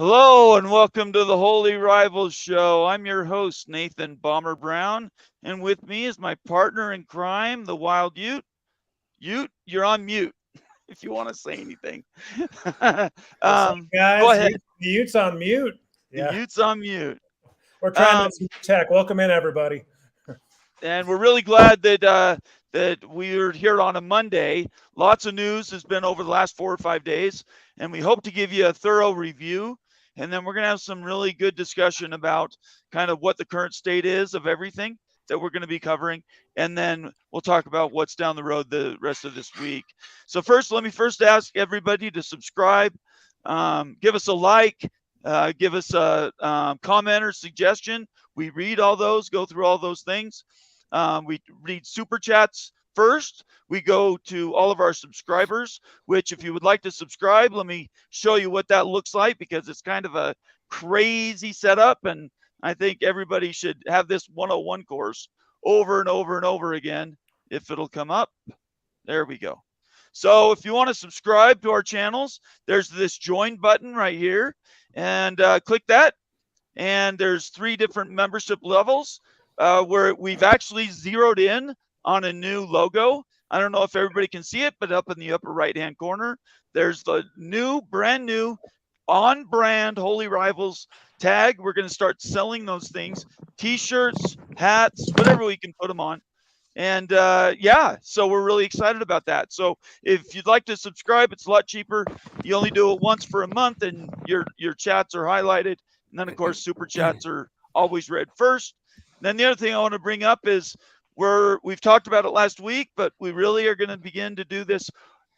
Hello and welcome to the Holy Rivals Show. I'm your host, Nathan Bomber Brown, and with me is my partner in crime, the Wild Ute. Ute, you're on mute if you want to say anything. What's up, Go guys? ahead. The Ute's on mute. The Yeah, Ute's on mute. we're trying Um, this new tech. Welcome in, everybody. and we're really glad that we're here on a Monday. Lots of news has been over the last 4 or 5 days, and we hope to give you a thorough review. And then we're going to have some really good discussion about kind of what the current state is of everything that we're going to be covering. And then we'll talk about what's down the road the rest of this week. So first, let me first ask everybody to subscribe, give us a like, give us a comment or suggestion. We read all those, go through all those things. We read super chats first. We go to all of our subscribers, which if you would like to subscribe, let me show you what that looks like because it's kind of a crazy setup. And I think everybody should have this 101 course over and over and over again if it'll come up. There we go. So if you want to subscribe to our channels, there's this join button right here and click that. And there's 3 different membership levels where we've actually zeroed in on a new logo. I don't know if everybody can see it, but up in the upper right-hand corner, there's the brand new on-brand Holy Rivals tag. We're going to start selling those things, T-shirts, hats, whatever we can put them on. And yeah, so we're really excited about that. So if you'd like to subscribe, it's a lot cheaper. You only do it once for a month, and your chats are highlighted. And then, of course, super chats are always read first. And then the other thing I want to bring up is we've talked about it last week, but we really are going to begin to do this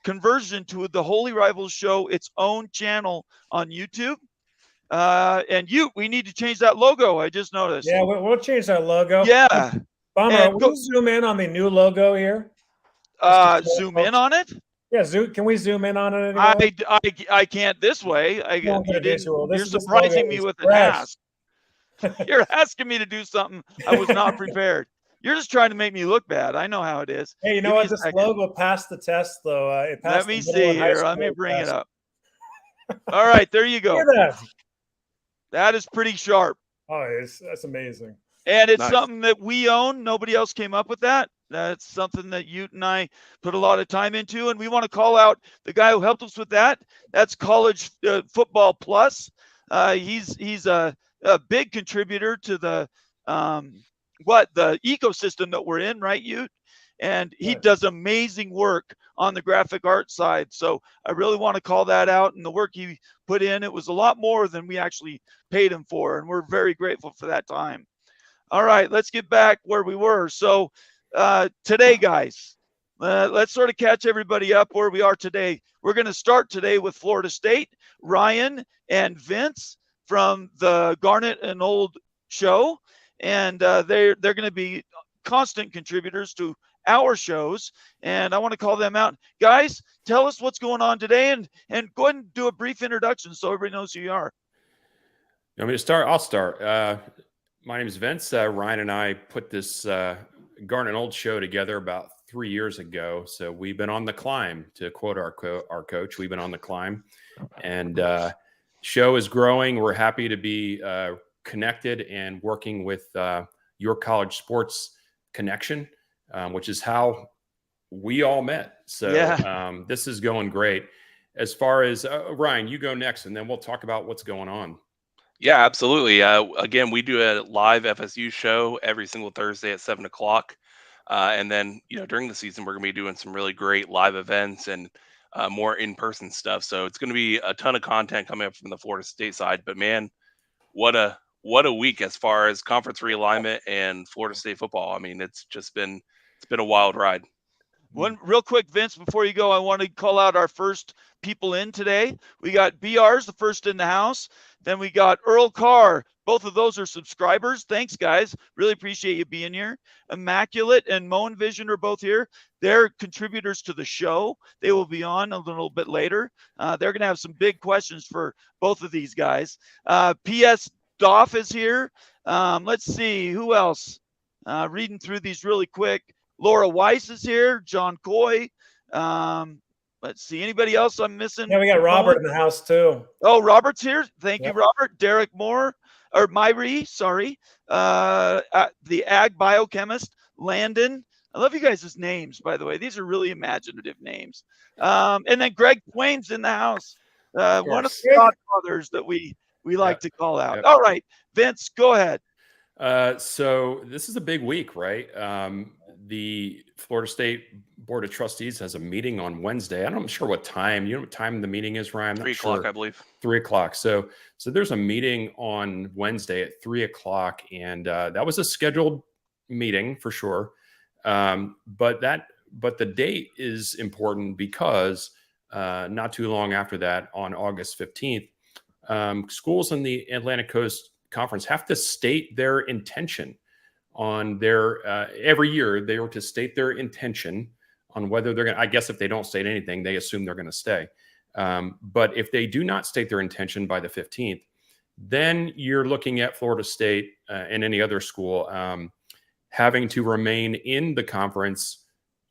conversion to the Holy Rivals Show, its own channel on YouTube. And we need to change that logo. I just noticed. Yeah, we'll change our logo. Yeah. Bomber, will you zoom in on the new logo here? Zoom in on it. Yeah, can we zoom in on it anymore? I can't this way. You're surprising me with an ask. You're asking me to do something I was not prepared. You're just trying to make me look bad. I know how it is. Hey, you know what? This logo passed the test, though. Let me see here. Let me bring it up. All right, there you go. Look at that. That is pretty sharp. Oh, that's amazing. And it's something that we own. Nobody else came up with that. That's something that Ute and I put a lot of time into, and we want to call out the guy who helped us with that. That's College Football Plus. He's a big contributor to the ecosystem that we're in, right, Ute? And he does amazing work on the graphic art side. So I really want to call that out. And the work he put in, it was a lot more than we actually paid him for, and we're very grateful for that time. All right, let's get back where we were. So today, guys, let's sort of catch everybody up where we are today. We're going to start today with Florida State. Ryan and Vince from the Garnet and Old show, and they're going to be constant contributors to our shows, and I want to call them out. Guys, tell us what's going on today, and go ahead and do a brief introduction so everybody knows who you are. You want me to start? I'll start. My name is Vince. Ryan and I put this Garnet and Old show together about 3 years ago. So we've been on the climb, to quote our coach. We've been on the climb, and show is growing. We're happy to be connected and working with your college sports connection, which is how we all met. So this is going great. As far as Ryan, you go next, and then we'll talk about what's going on. Yeah, absolutely. Again, we do a live FSU show every single Thursday at 7:00. And then, during the season, we're going to be doing some really great live events and more in-person stuff. So it's going to be a ton of content coming up from the Florida State side. But man, what a week as far as conference realignment and Florida State football. I mean, it's been a wild ride. One real quick, Vince, before you go, I want to call out our first people in today. We got BR's the first in the house. Then we got Earl Carr. Both of those are subscribers. Thanks, guys. Really appreciate you being here. Immaculate and Moen Vision are both here. They're contributors to the show. They will be on a little bit later. They're going to have some big questions for both of these guys. P.S. Doff is here. Let's see. Who else? Reading through these really quick. Laura Weiss is here. John Coy. Let's see. Anybody else I'm missing? Yeah, we got Robert in the house too. Oh, Robert's here. Thank you, Robert. Derek Moore, or Myrie, sorry. The ag biochemist, Landon. I love you guys' names, by the way. These are really imaginative names. And then Greg Twain's in the house. One of the godfathers that we like to call out. All right, Vince, go ahead. So this is a big week, right? The Florida State Board of Trustees has a meeting on Wednesday. I'm not sure what time. You know what time the meeting is, Ryan? 3 o'clock, I believe. 3 o'clock. So there's a meeting on Wednesday at 3 o'clock, and that was a scheduled meeting for sure. But the date is important because not too long after that, on August 15th, schools in the Atlantic Coast Conference have to state their intention on their every year. They were to state their intention on whether they're going to, I guess if they don't state anything, they assume they're going to stay. But if they do not state their intention by the 15th, then you're looking at Florida State and any other school having to remain in the conference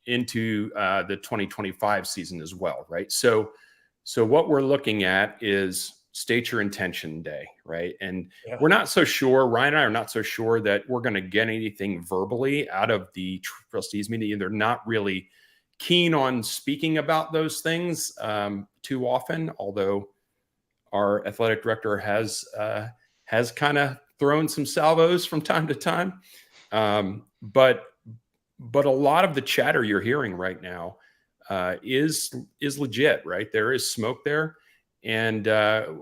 into the 2025 season as well, right? So what we're looking at is state your intention day, right? And we're not so sure, Ryan and I are not so sure that we're going to get anything verbally out of the trustees meeting. They're not really keen on speaking about those things too often, although our athletic director has kind of thrown some salvos from time to time. But a lot of the chatter you're hearing right now is legit, right? There is smoke there. And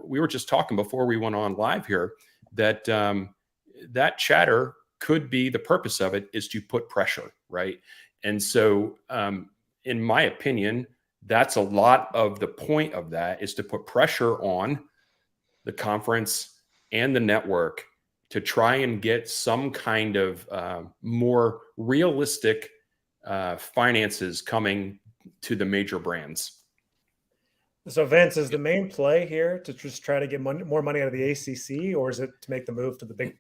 we were just talking before we went on live here that that chatter could be, the purpose of it is to put pressure, right? And so in my opinion, that's a lot of the point of that, is to put pressure on the conference and the network to try and get some kind of more realistic finances coming to the major brands. So Vince, is the main play here to just try to get more money out of the ACC, or is it to make the move to the Big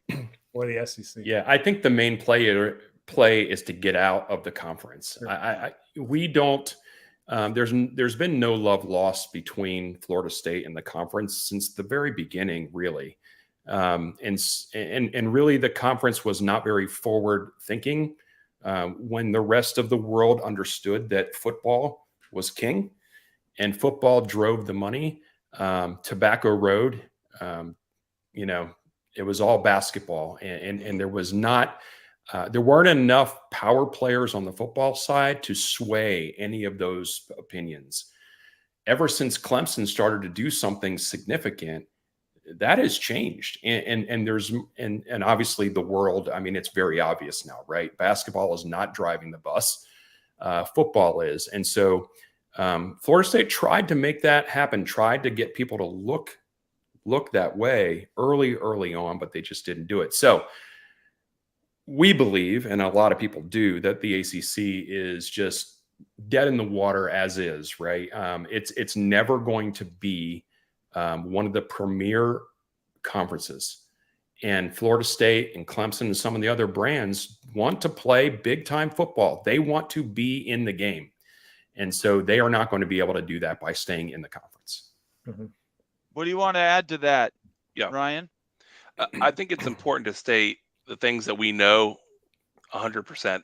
or the SEC? Yeah, I think the main play is to get out of the conference. Sure. We don't. There's been no love lost between Florida State and the conference since the very beginning, really, and really the conference was not very forward thinking when the rest of the world understood that football was king. And football drove the money. Tobacco Road, it was all basketball, and there was not, there weren't enough power players on the football side to sway any of those opinions. Ever since Clemson started to do something significant, that has changed, and obviously the world. I mean, it's very obvious now, right? Basketball is not driving the bus. Football is, and so. Florida State tried to make that happen, tried to get people to look that way early on, but they just didn't do it. So we believe, and a lot of people do, that the ACC is just dead in the water as is, right? It's never going to be one of the premier conferences. And Florida State and Clemson and some of the other brands want to play big-time football. They want to be in the game. And so they are not going to be able to do that by staying in the conference. Mm-hmm. What do you want to add to that, Ryan? I think it's important to state the things that we know 100%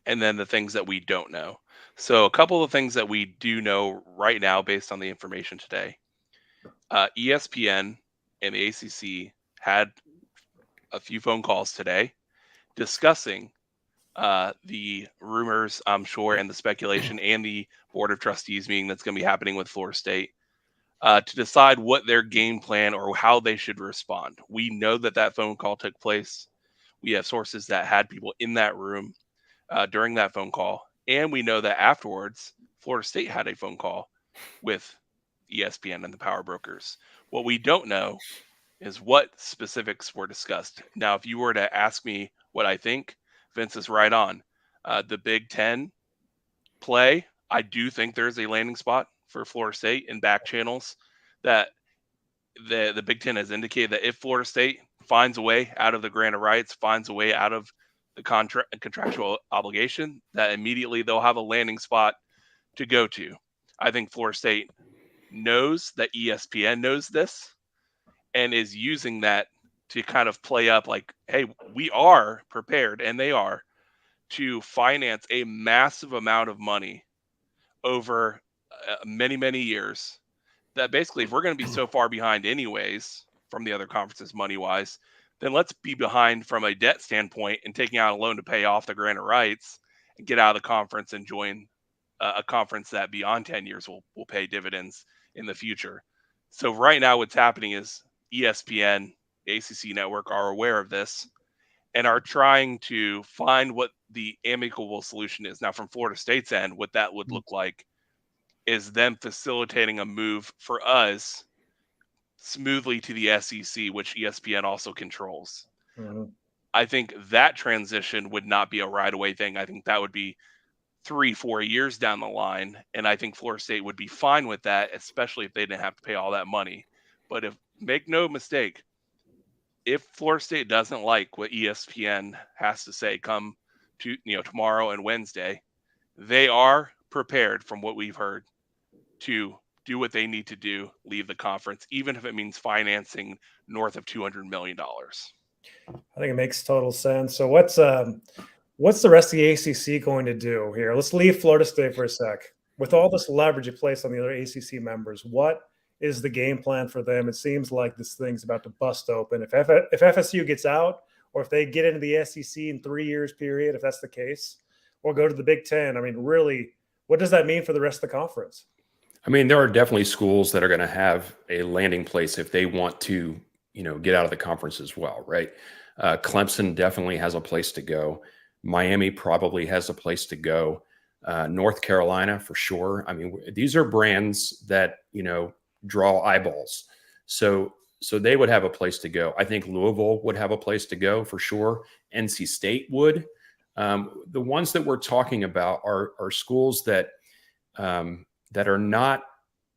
and then the things that we don't know. So a couple of things that we do know right now based on the information today. ESPN and the ACC had a few phone calls today discussing the rumors, I'm sure, and the speculation and the Board of Trustees meeting that's going to be happening with Florida State to decide what their game plan or how they should respond. We know that phone call took place. We have sources that had people in that room during that phone call. And we know that afterwards, Florida State had a phone call with ESPN and the power brokers. What we don't know is what specifics were discussed. Now, if you were to ask me what I think, Vince is right on. The Big Ten play, I do think there's a landing spot for Florida State in back channels that the Big Ten has indicated that if Florida State finds a way out of the grant of rights, finds a way out of the contractual obligation, that immediately they'll have a landing spot to go to. I think Florida State knows that ESPN knows this and is using that to kind of play up like, hey, we are prepared, and they are, to finance a massive amount of money over many, many years, that basically if we're going to be so far behind anyways from the other conferences money-wise, then let's be behind from a debt standpoint and taking out a loan to pay off the grant of rights and get out of the conference and join a conference that beyond 10 years will pay dividends in the future. So right now what's happening is ESPN, ACC network are aware of this and are trying to find what the amicable solution is. Now, from Florida State's end, what that would look like is them facilitating a move for us smoothly to the SEC, which ESPN also controls. Mm-hmm. I think that transition would not be a right away thing. I think that would be 3-4 years down the line. And I think Florida State would be fine with that, especially if they didn't have to pay all that money. But make no mistake, if Florida State doesn't like what ESPN has to say come to tomorrow and Wednesday, they are prepared, from what we've heard, to do what they need to do, leave the conference, even if it means financing north of $200 million. I think it makes total sense. So what's the rest of the ACC going to do here? Let's leave Florida State for a sec. With all this leverage it placed on the other ACC members, what is the game plan for them? It seems like this thing's about to bust open. If FSU gets out, or if they get into the SEC in 3 years period, if that's the case, or go to the Big Ten, I mean, really, what does that mean for the rest of the conference? I mean, there are definitely schools that are going to have a landing place if they want to, get out of the conference as well, right? Clemson definitely has a place to go. Miami probably has a place to go. North Carolina for sure. I mean, these are brands that, draw eyeballs. So they would have a place to go. I think Louisville would have a place to go for sure. NC State would. The ones that we're talking about are schools that are not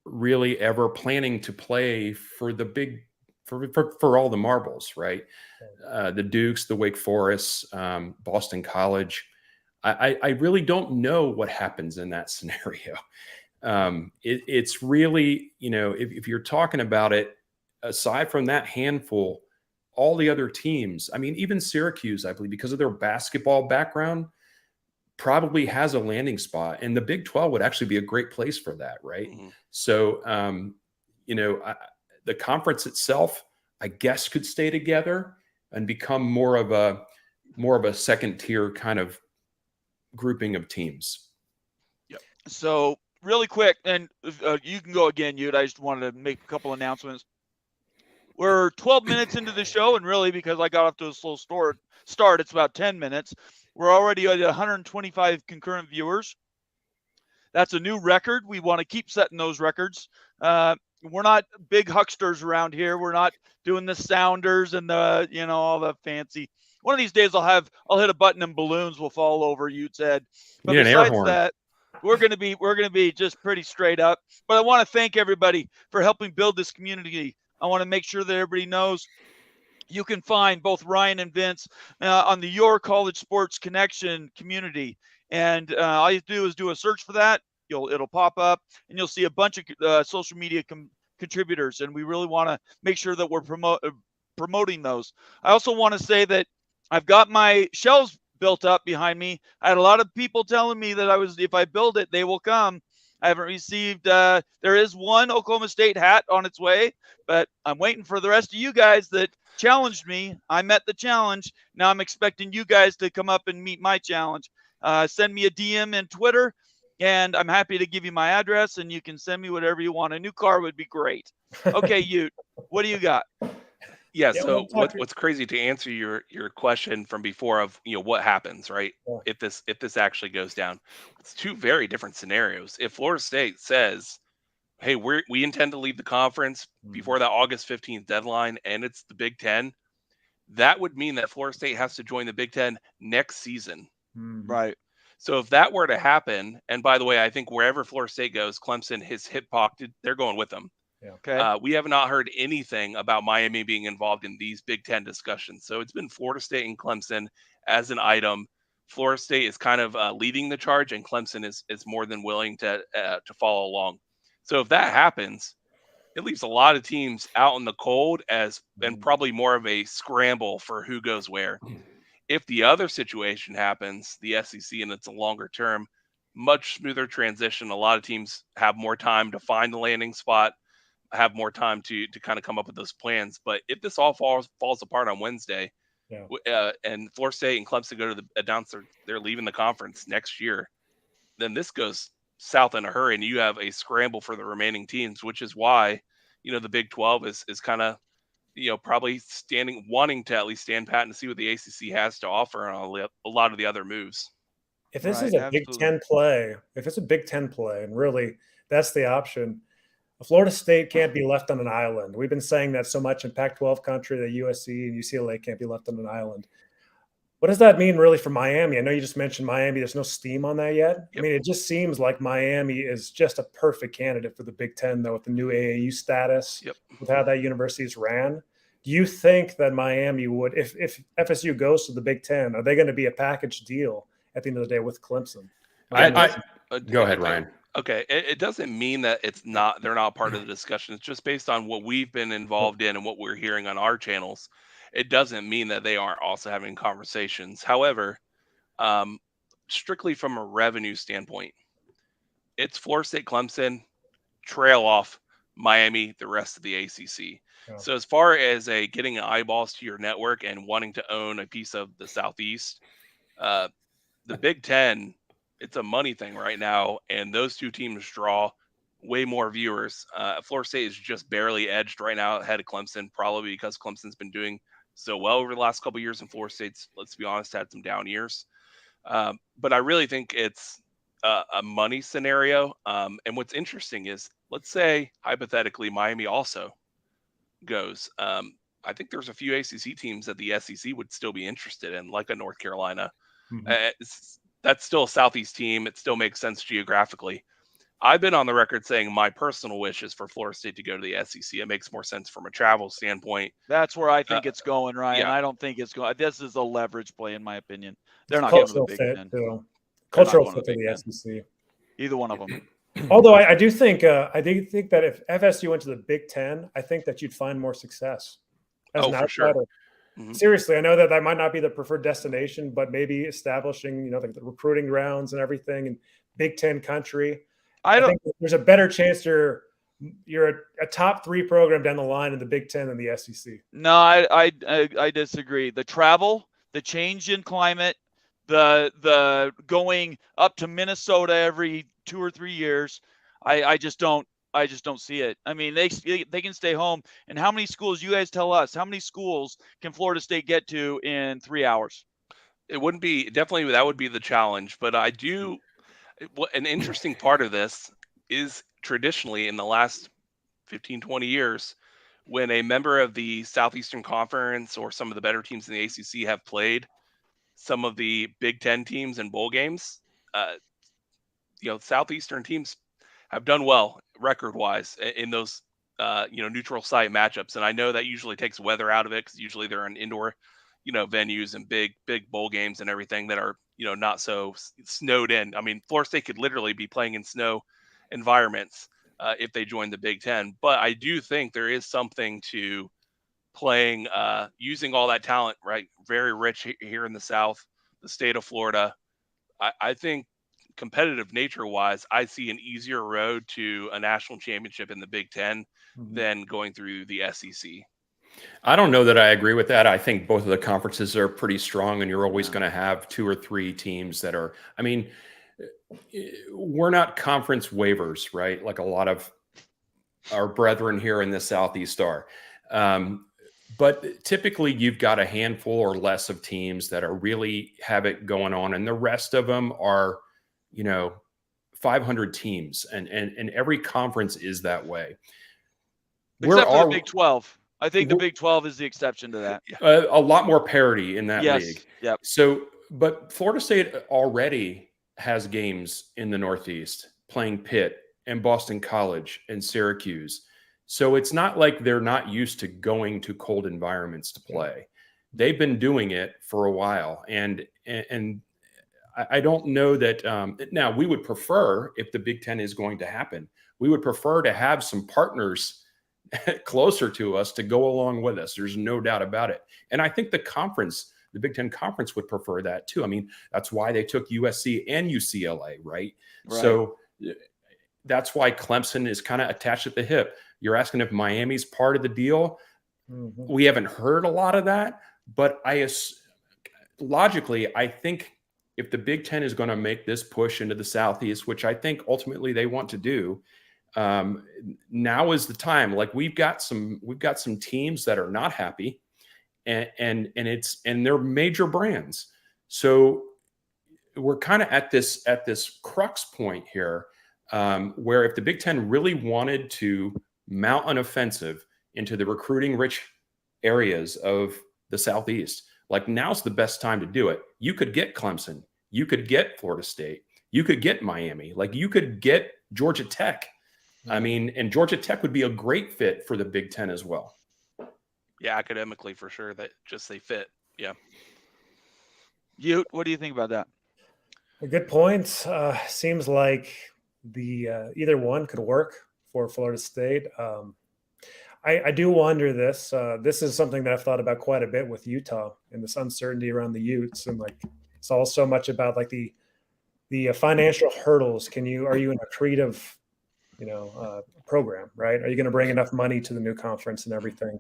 really ever planning to play for the big, for all the marbles, right? The Dukes, the Wake Forest, Boston College. I really don't know what happens in that scenario. It's really, if you're talking about it, aside from that handful, all the other teams, I mean, even Syracuse, I believe, because of their basketball background, probably has a landing spot, and the Big 12 would actually be a great place for that, right? Mm-hmm. So, the conference itself, I guess, could stay together and become more of a second tier kind of grouping of teams. Yep. So really quick, and you can go again, Ute. I just wanted to make a couple announcements. We're 12 minutes into the show, and really, because I got off to a slow start, it's about 10 minutes. We're already at 125 concurrent viewers. That's a new record. We want to keep setting those records. We're not big hucksters around here. We're not doing the sounders and the, all the fancy. One of these days I'll hit a button and balloons will fall over Ute's head. But besides that, we're going to be just pretty straight up. But I want to thank everybody for helping build this community. I want to make sure that everybody knows you can find both Ryan and Vince on the Your College Sports Connection community. And all you do is do a search for that. It'll pop up, and you'll see a bunch of social media contributors. And we really want to make sure that we're promoting those. I also want to say that I've got my shelves built up behind me. I had a lot of people telling me that if I build it, they will come. I haven't received, there is one Oklahoma State hat on its way, but I'm waiting for the rest of you guys that challenged me. I met the challenge. Now I'm expecting you guys to come up and meet my challenge. Send me a DM in Twitter, and I'm happy to give you my address, and you can send me whatever you want. A new car would be great. Okay, Ute, what do you got? Yeah, so what's crazy, to answer your question from before of what happens, right? Yeah. If this actually goes down, it's two very different scenarios. If Florida State says, hey, we intend to leave the conference before that August 15th deadline, and it's the Big Ten, that would mean that Florida State has to join the Big Ten next season. Right. So if that were to happen, and by the way, I think wherever Florida State goes, Clemson has hip pocketed, they're going with them. Yeah. Okay. We have not heard anything about Miami being involved in these Big Ten discussions. So it's been Florida State and Clemson as an item Florida State is kind of leading the charge, and Clemson is more than willing to follow along. So if that happens, it leaves a lot of teams out in the cold and probably more of a scramble for who goes where. If the other situation happens, the SEC, and it's a longer term, much smoother transition. A lot of teams have more time to find the landing spot, have more time to kind of come up with those plans. But if this all falls apart on Wednesday, and Florida State and Clemson go to announce they're leaving the conference next year, then this goes south in a hurry, and you have a scramble for the remaining teams, which is why the Big 12 is kind of probably wanting to at least stand pat and see what the ACC has to offer on a lot of the other moves. If this is a Big Ten play, if it's a Big Ten play, and really that's the option, Florida State can't be left on an island. We've been saying that so much in Pac-12 country that USC and UCLA can't be left on an island. What does that mean really for Miami? I know you just mentioned Miami. There's no steam on that yet. Yep. I mean, it just seems like Miami is just a perfect candidate for the Big Ten, though, with the new AAU status, with how that university is ran. Do you think that Miami would, if FSU goes to the Big Ten, are they going to be a package deal at the end of the day with Clemson? Go ahead, Ryan. Okay, it doesn't mean that they're not part of the discussion. It's just based on what we've been involved in and what we're hearing on our channels. It doesn't mean that they aren't also having conversations. However, strictly from a revenue standpoint, it's Florida State, Clemson, trail off Miami, the rest of the ACC. Yeah. So as far as getting eyeballs to your network and wanting to own a piece of the Southeast, the Big Ten, it's a money thing right now, and those two teams draw way more viewers. Florida State is just barely edged right now ahead of Clemson, probably because Clemson's been doing so well over the last couple of years, and Florida State's, let's be honest, had some down years. But I really think it's a money scenario. And what's interesting is, let's say, hypothetically, Miami also goes. I think there's a few ACC teams that the SEC would still be interested in, like a North Carolina. Mm-hmm. That's still a Southeast team. It still makes sense geographically. I've been on the record saying my personal wish is for Florida State to go to the SEC. It makes more sense from a travel standpoint. That's where I think it's going, Ryan. Yeah. I don't think it's going. This is a leverage play, in my opinion. They're not going to the Big Ten. Cultural fit to the SEC. Either one of them. Although I do think that if FSU went to the Big Ten, I think that you'd find more success. For sure. Mm-hmm. Seriously, I know that might not be the preferred destination, but maybe establishing, the recruiting grounds and everything in Big Ten country. I think there's a better chance you're a top 3 program down the line in the Big Ten than the SEC. No, I disagree. The travel, the change in climate, the going up to Minnesota every 2 or 3 years, I just don't see it. I mean, they can stay home. And how many schools, you guys tell us, how many schools can Florida State get to in 3 hours? It wouldn't be, definitely that would be the challenge. But an interesting part of this is traditionally in the last 15, 20 years, when a member of the Southeastern Conference or some of the better teams in the ACC have played some of the Big Ten teams in bowl games, Southeastern teams have done well record-wise in those, neutral site matchups. And I know that usually takes weather out of it, because usually they're in indoor, venues and big bowl games and everything that are, not so snowed in. I mean, Florida State could literally be playing in snow environments if they joined the Big Ten. But I do think there is something to playing, using all that talent, right? Very rich here in the South, the state of Florida. I think competitive nature-wise, I see an easier road to a national championship in the Big Ten than going through the SEC. I don't know that I agree with that. I think both of the conferences are pretty strong, and you're always going to have 2 or 3 teams that are, I mean, we're not conference waivers, right? Like a lot of our brethren here in the Southeast are. But typically you've got a handful or less of teams that are really have it going on, and the rest of them are, 500 teams, and every conference is that way. Except for the Big 12. I think the Big 12 is the exception to that. A lot more parity in that league. Yep. So, but Florida State already has games in the Northeast playing Pitt and Boston College and Syracuse. So it's not like they're not used to going to cold environments to play. They've been doing it for a while. And I don't know that now we would prefer, if the Big Ten is going to happen, we would prefer to have some partners closer to us to go along with us. There's no doubt about it. And I think the Big Ten Conference would prefer that too. I mean, that's why they took USC and UCLA, right? So that's why Clemson is kind of attached at the hip. You're asking if Miami's part of the deal. Mm-hmm. We haven't heard a lot of that, but logically, I think if the Big Ten is going to make this push into the Southeast, which I think ultimately they want to do, now is the time. Like we've got some teams that are not happy, and they're major brands. So we're kind of at this crux point here, where if the Big Ten really wanted to mount an offensive into the recruiting rich areas of the Southeast, like now's the best time to do it. You could get Clemson, you could get Florida State, you could get Miami, like you could get Georgia Tech. I mean, and Georgia Tech would be a great fit for the Big Ten as well. Yeah, academically for sure, that just they fit. Yeah. Ute, what do you think about that? A good point. Seems like either one could work for Florida State. I do wonder this. This is something that I've thought about quite a bit with Utah and this uncertainty around the Utes, and like it's all so much about like the financial hurdles. Are you in a creative, program, right? Are you going to bring enough money to the new conference and everything?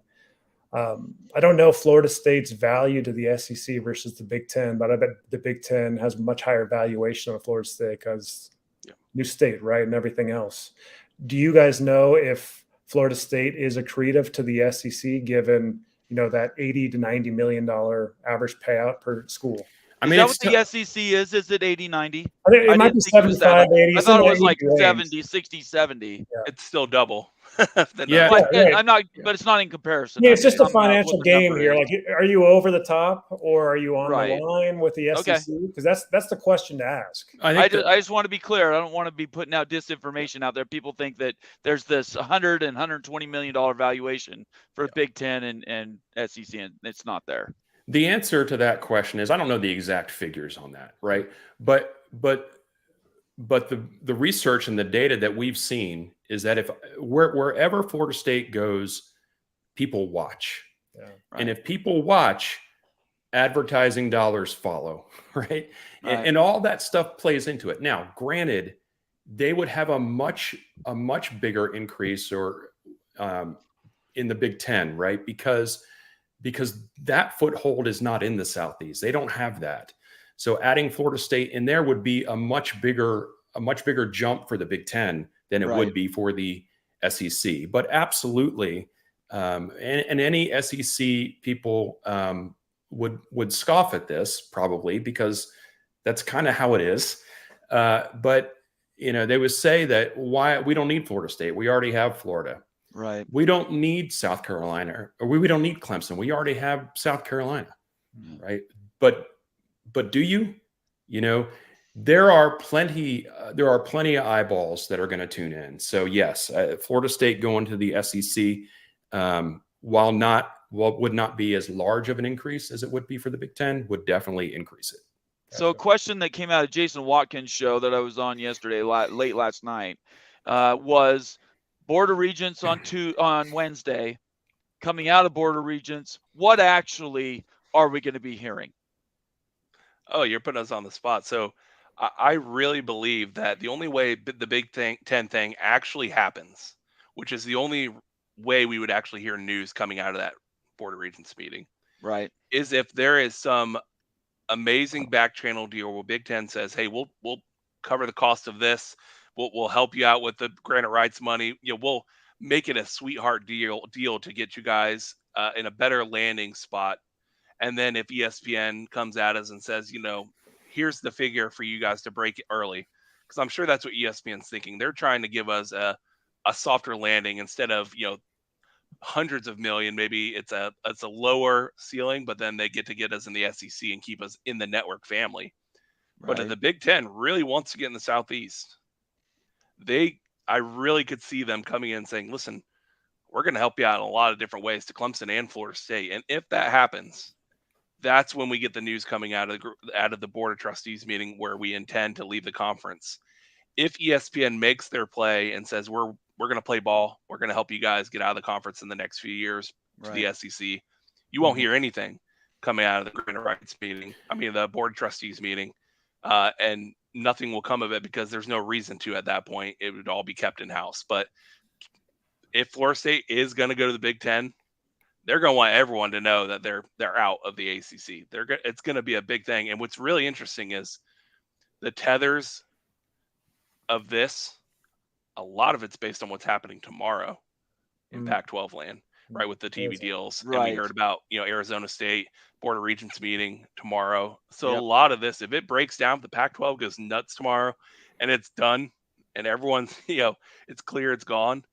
I don't know Florida State's value to the SEC versus the Big Ten, but I bet the Big Ten has much higher valuation on Florida State because new state, right, and everything else. Do you guys know if Florida State is accretive to the SEC given that $80 to $90 million average payout per school? Is that what the SEC is? Is it 80, 90? I think it might be 75, 80. I thought it was like 70, 60, 70. Yeah. It's still double. Yeah. Right. I'm not, but it's not in comparison. Yeah, it's just a financial game here. Like, are you over the top or are you on Right. the line with the SEC? Because that's the question to ask. I just want to be clear. I don't want to be putting out disinformation out there. People think that there's this $100 and $120 million valuation for Big Ten and SEC, and it's not there. The answer to that question is I don't know the exact figures on that, right? But the research and the data that we've seen is that if wherever Florida State goes, people watch. Yeah, right. And if people watch, advertising dollars follow, right? And all that stuff plays into it. Now, granted, they would have a much bigger increase or in the Big Ten, right? Because that foothold is not in the Southeast. They don't have that. So adding Florida State in there would be a much bigger jump for the Big Ten than it would be for the SEC. But absolutely, and any SEC people would scoff at this probably because that's kind of how it is. But they would say that why we don't need Florida State. We already have Florida. Right. We don't need South Carolina, or we don't need Clemson. We already have South Carolina, right? But do you? There are plenty of eyeballs that are going to tune in. So yes, Florida State going to the SEC, would not be as large of an increase as it would be for the Big Ten, would definitely increase it. So a question that came out of Jason Watkins' show that I was on yesterday, late last night, was Board of Regents on Wednesday, coming out of Board of Regents. What actually are we going to be hearing? Oh, you're putting us on the spot. So I really believe that the only way the Big Ten thing actually happens, which is the only way we would actually hear news coming out of that Board of Regents meeting, right, is if there is some amazing back channel deal where Big Ten says, hey, we'll cover the cost of this. We'll help you out with the granite rights money. We'll make it a sweetheart deal to get you guys in a better landing spot. And then if ESPN comes at us and says, here's the figure for you guys to break it early, because I'm sure that's what ESPN's thinking. They're trying to give us a softer landing instead of hundreds of million. Maybe it's a lower ceiling, but then they get us in the SEC and keep us in the network family. Right. But if the Big Ten really wants to get in the Southeast, I really could see them coming in and saying, listen, we're going to help you out in a lot of different ways to Clemson and Florida State. And if that happens, that's when we get the news coming out of the board of trustees meeting where we intend to leave the conference. If ESPN makes their play and says we're going to play ball, we're going to help you guys get out of the conference in the next few years to the SEC, you won't hear anything coming out of the grant rights meeting. I mean, the board of trustees meeting, and nothing will come of it because there's no reason to at that point. It would all be kept in house. But if Florida State is going to go to the Big Ten, they're going to want everyone to know that they're out of the ACC. It's going to be a big thing. And what's really interesting is the tethers of this. A lot of it's based on what's happening tomorrow in Pac-12 land, right? With the TV deals. Right. And we heard about, Arizona State Board of Regents meeting tomorrow. So a lot of this, if it breaks down, the Pac-12 goes nuts tomorrow and it's done and everyone's, it's clear it's gone.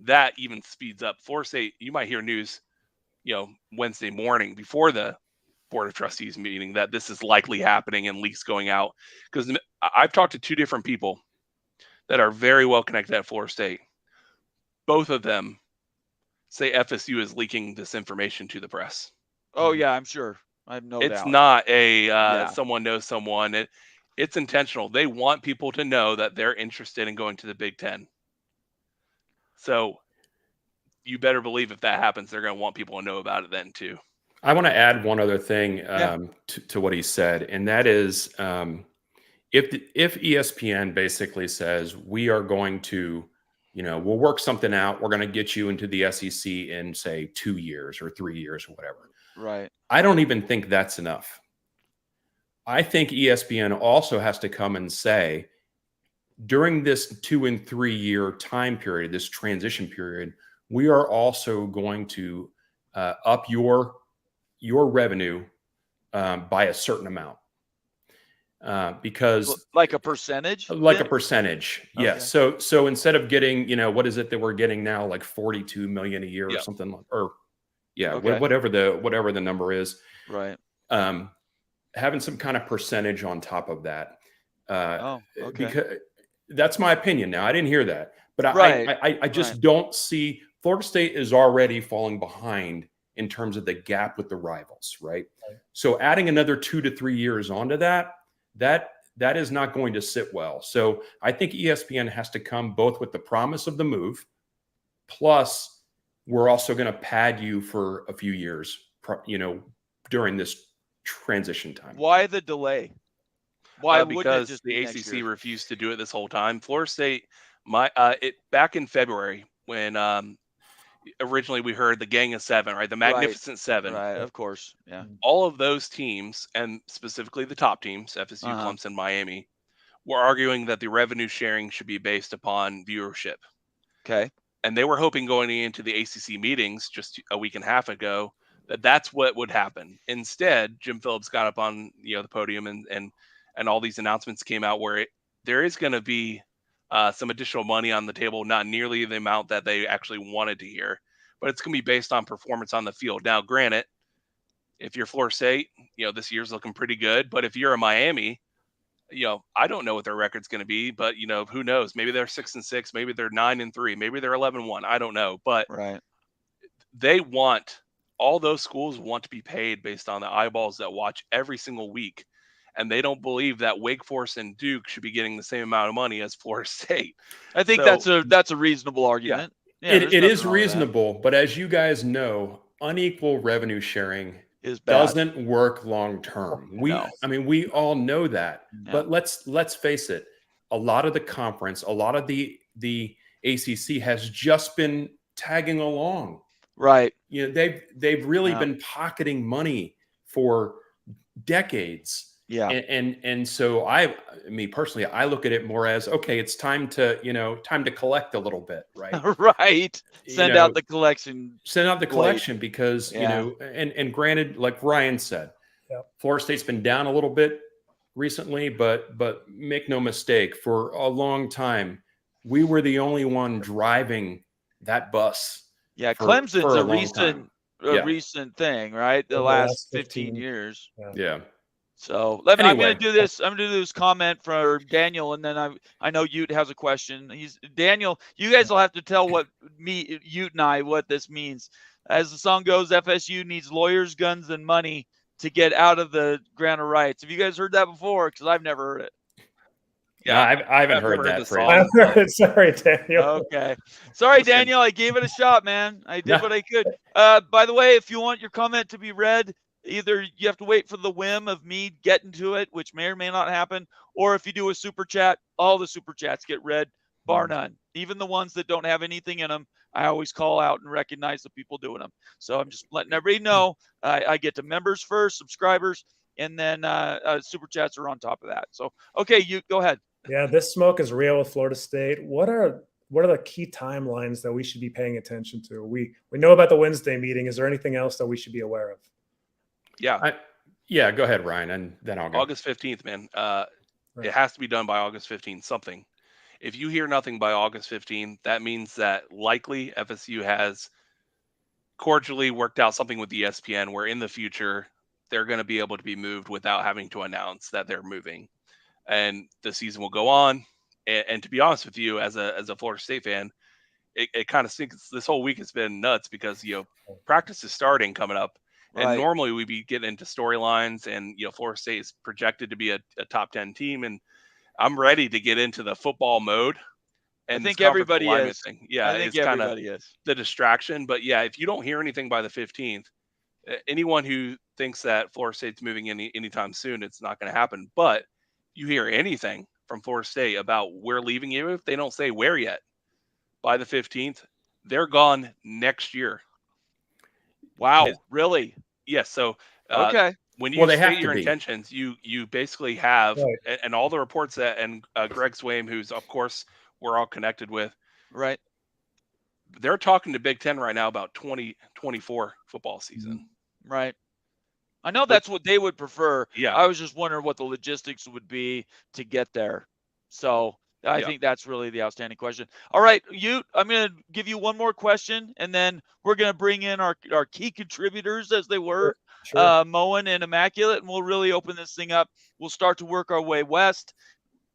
That even speeds up. Florida State, you might hear news, Wednesday morning before the Board of Trustees meeting that this is likely happening and leaks going out. Because I've talked to two different people that are very well connected at Florida State. Both of them say FSU is leaking this information to the press. Oh yeah, I'm sure. I have no doubt. It's not a someone knows someone. It's intentional. They want people to know that they're interested in going to the Big Ten. So you better believe if that happens, they're going to want people to know about it then too. I want to add one other thing to what he said, and that is if ESPN basically says we are going to, we'll work something out, we're going to get you into the SEC in say 2 years or 3 years or whatever. Right. I don't even think that's enough. I think ESPN also has to come and say, during this 2 and 3 year time period, this transition period, we are also going to up your revenue by a certain amount. Because like a percentage, yes. So instead of getting, what is it that we're getting now, like 42 million a year or something, whatever the number is, right? Having some kind of percentage on top of that. Because that's my opinion. Now I didn't hear that, but I just don't see. Florida State is already falling behind in terms of the gap with the rivals, right? So adding another 2 to 3 years onto that is not going to sit well. So I think ESPN has to come both with the promise of the move, plus we're also going to pad you for a few years, during this transition time. Why the delay? Why? Because the ACC refused to do it this whole time. Florida State, back in February when originally we heard the Gang of Seven, right? The Magnificent Seven. Right, of course. Yeah. All of those teams, and specifically the top teams, FSU, Clemson, Miami, were arguing that the revenue sharing should be based upon viewership. Okay. And they were hoping going into the ACC meetings just a week and a half ago that that's what would happen. Instead, Jim Phillips got up on the podium and all these announcements came out where there is going to be some additional money on the table, not nearly the amount that they actually wanted to hear, but it's going to be based on performance on the field. Now, granted, if you're Florida State, this year's looking pretty good, but if you're a Miami, I don't know what their record's going to be, but who knows? Maybe they're 6-6, maybe they're 9-3, maybe they're 11-1. I don't know, but all those schools want to be paid based on the eyeballs that watch every single week. And they don't believe that Wake Forest and Duke should be getting the same amount of money as Florida State. I think that's a reasonable argument. Yeah, it is reasonable, but as you guys know, unequal revenue sharing doesn't work long term. We all know that. Yeah. But let's face it, a lot of the conference, a lot of the ACC has just been tagging along. Right. They've really been pocketing money for decades. Yeah. And so me personally, I look at it more as, okay, it's time to collect a little bit, right? Right. Send out the collection. Because, and granted, like Ryan said, Florida State's been down a little bit recently, but make no mistake, for a long time, we were the only one driving that bus. Yeah. Clemson's a recent thing, right? The last 15 years. Yeah. So I'm Anyway. going to do this. I'm going to do this comment for Daniel, and then I know Ute has a question. Daniel. You guys will have to tell Ute and I what this means. As the song goes, FSU needs lawyers, guns, and money to get out of the grant of rights. Have you guys heard that before? Because I've never heard it. Yeah, no, I haven't heard never that the phrase. song. Sorry, Daniel. Okay. Sorry, Listen. Daniel. I gave it a shot, man. I did No. what I could. By the way, if you want your comment to be read, either you have to wait for the whim of me getting to it, which may or may not happen, or if you do a super chat, all the super chats get read, bar none. Even the ones that don't have anything in them, I always call out and recognize the people doing them. So I'm just letting everybody know I get to members first, subscribers, and then super chats are on top of that. So, okay, you go ahead. Yeah, this smoke is real with Florida State. What are the key timelines that we should be paying attention to? We know about the Wednesday meeting. Is there anything else that we should be aware of? Yeah, go ahead, Ryan, and then I'll go. August 15th, man. It has to be done by August 15th. Something. If you hear nothing by August 15th, that means that likely FSU has cordially worked out something with ESPN where in the future they're going to be able to be moved without having to announce that they're moving, and the season will go on. And to be honest with you, as a Florida State fan, it kind of stinks. This whole week has been nuts because practice is starting coming up. And Right. normally we'd be getting into storylines, and Florida State is projected to be a top 10 team, and I'm ready to get into the football mode. And I think this conference everybody alignment is. thing. Yeah, I think it's kind of everybody is. the distraction. But yeah, if you don't hear anything by the 15th, anyone who thinks that Florida State's moving anytime soon, it's not going to happen. But you hear anything from Florida State about we're leaving you, if they don't say where yet, by the 15th, they're gone next year. Wow, really? Yes. So Okay. when you they have state to your be. intentions, you basically have, Right. and all the reports that, and Greg Swaim, who's of course we're all connected with, Right. they're talking to Big Ten right now about 2024 football season. Right. I know that's what they would prefer. Yeah. I was just wondering what the logistics would be to get there. So I think that's really the outstanding question. All right, I'm going to give you one more question, and then we're going to bring in our key contributors as they were, Sure. Moen and Immaculate, and we'll really open this thing up. We'll start to work our way west,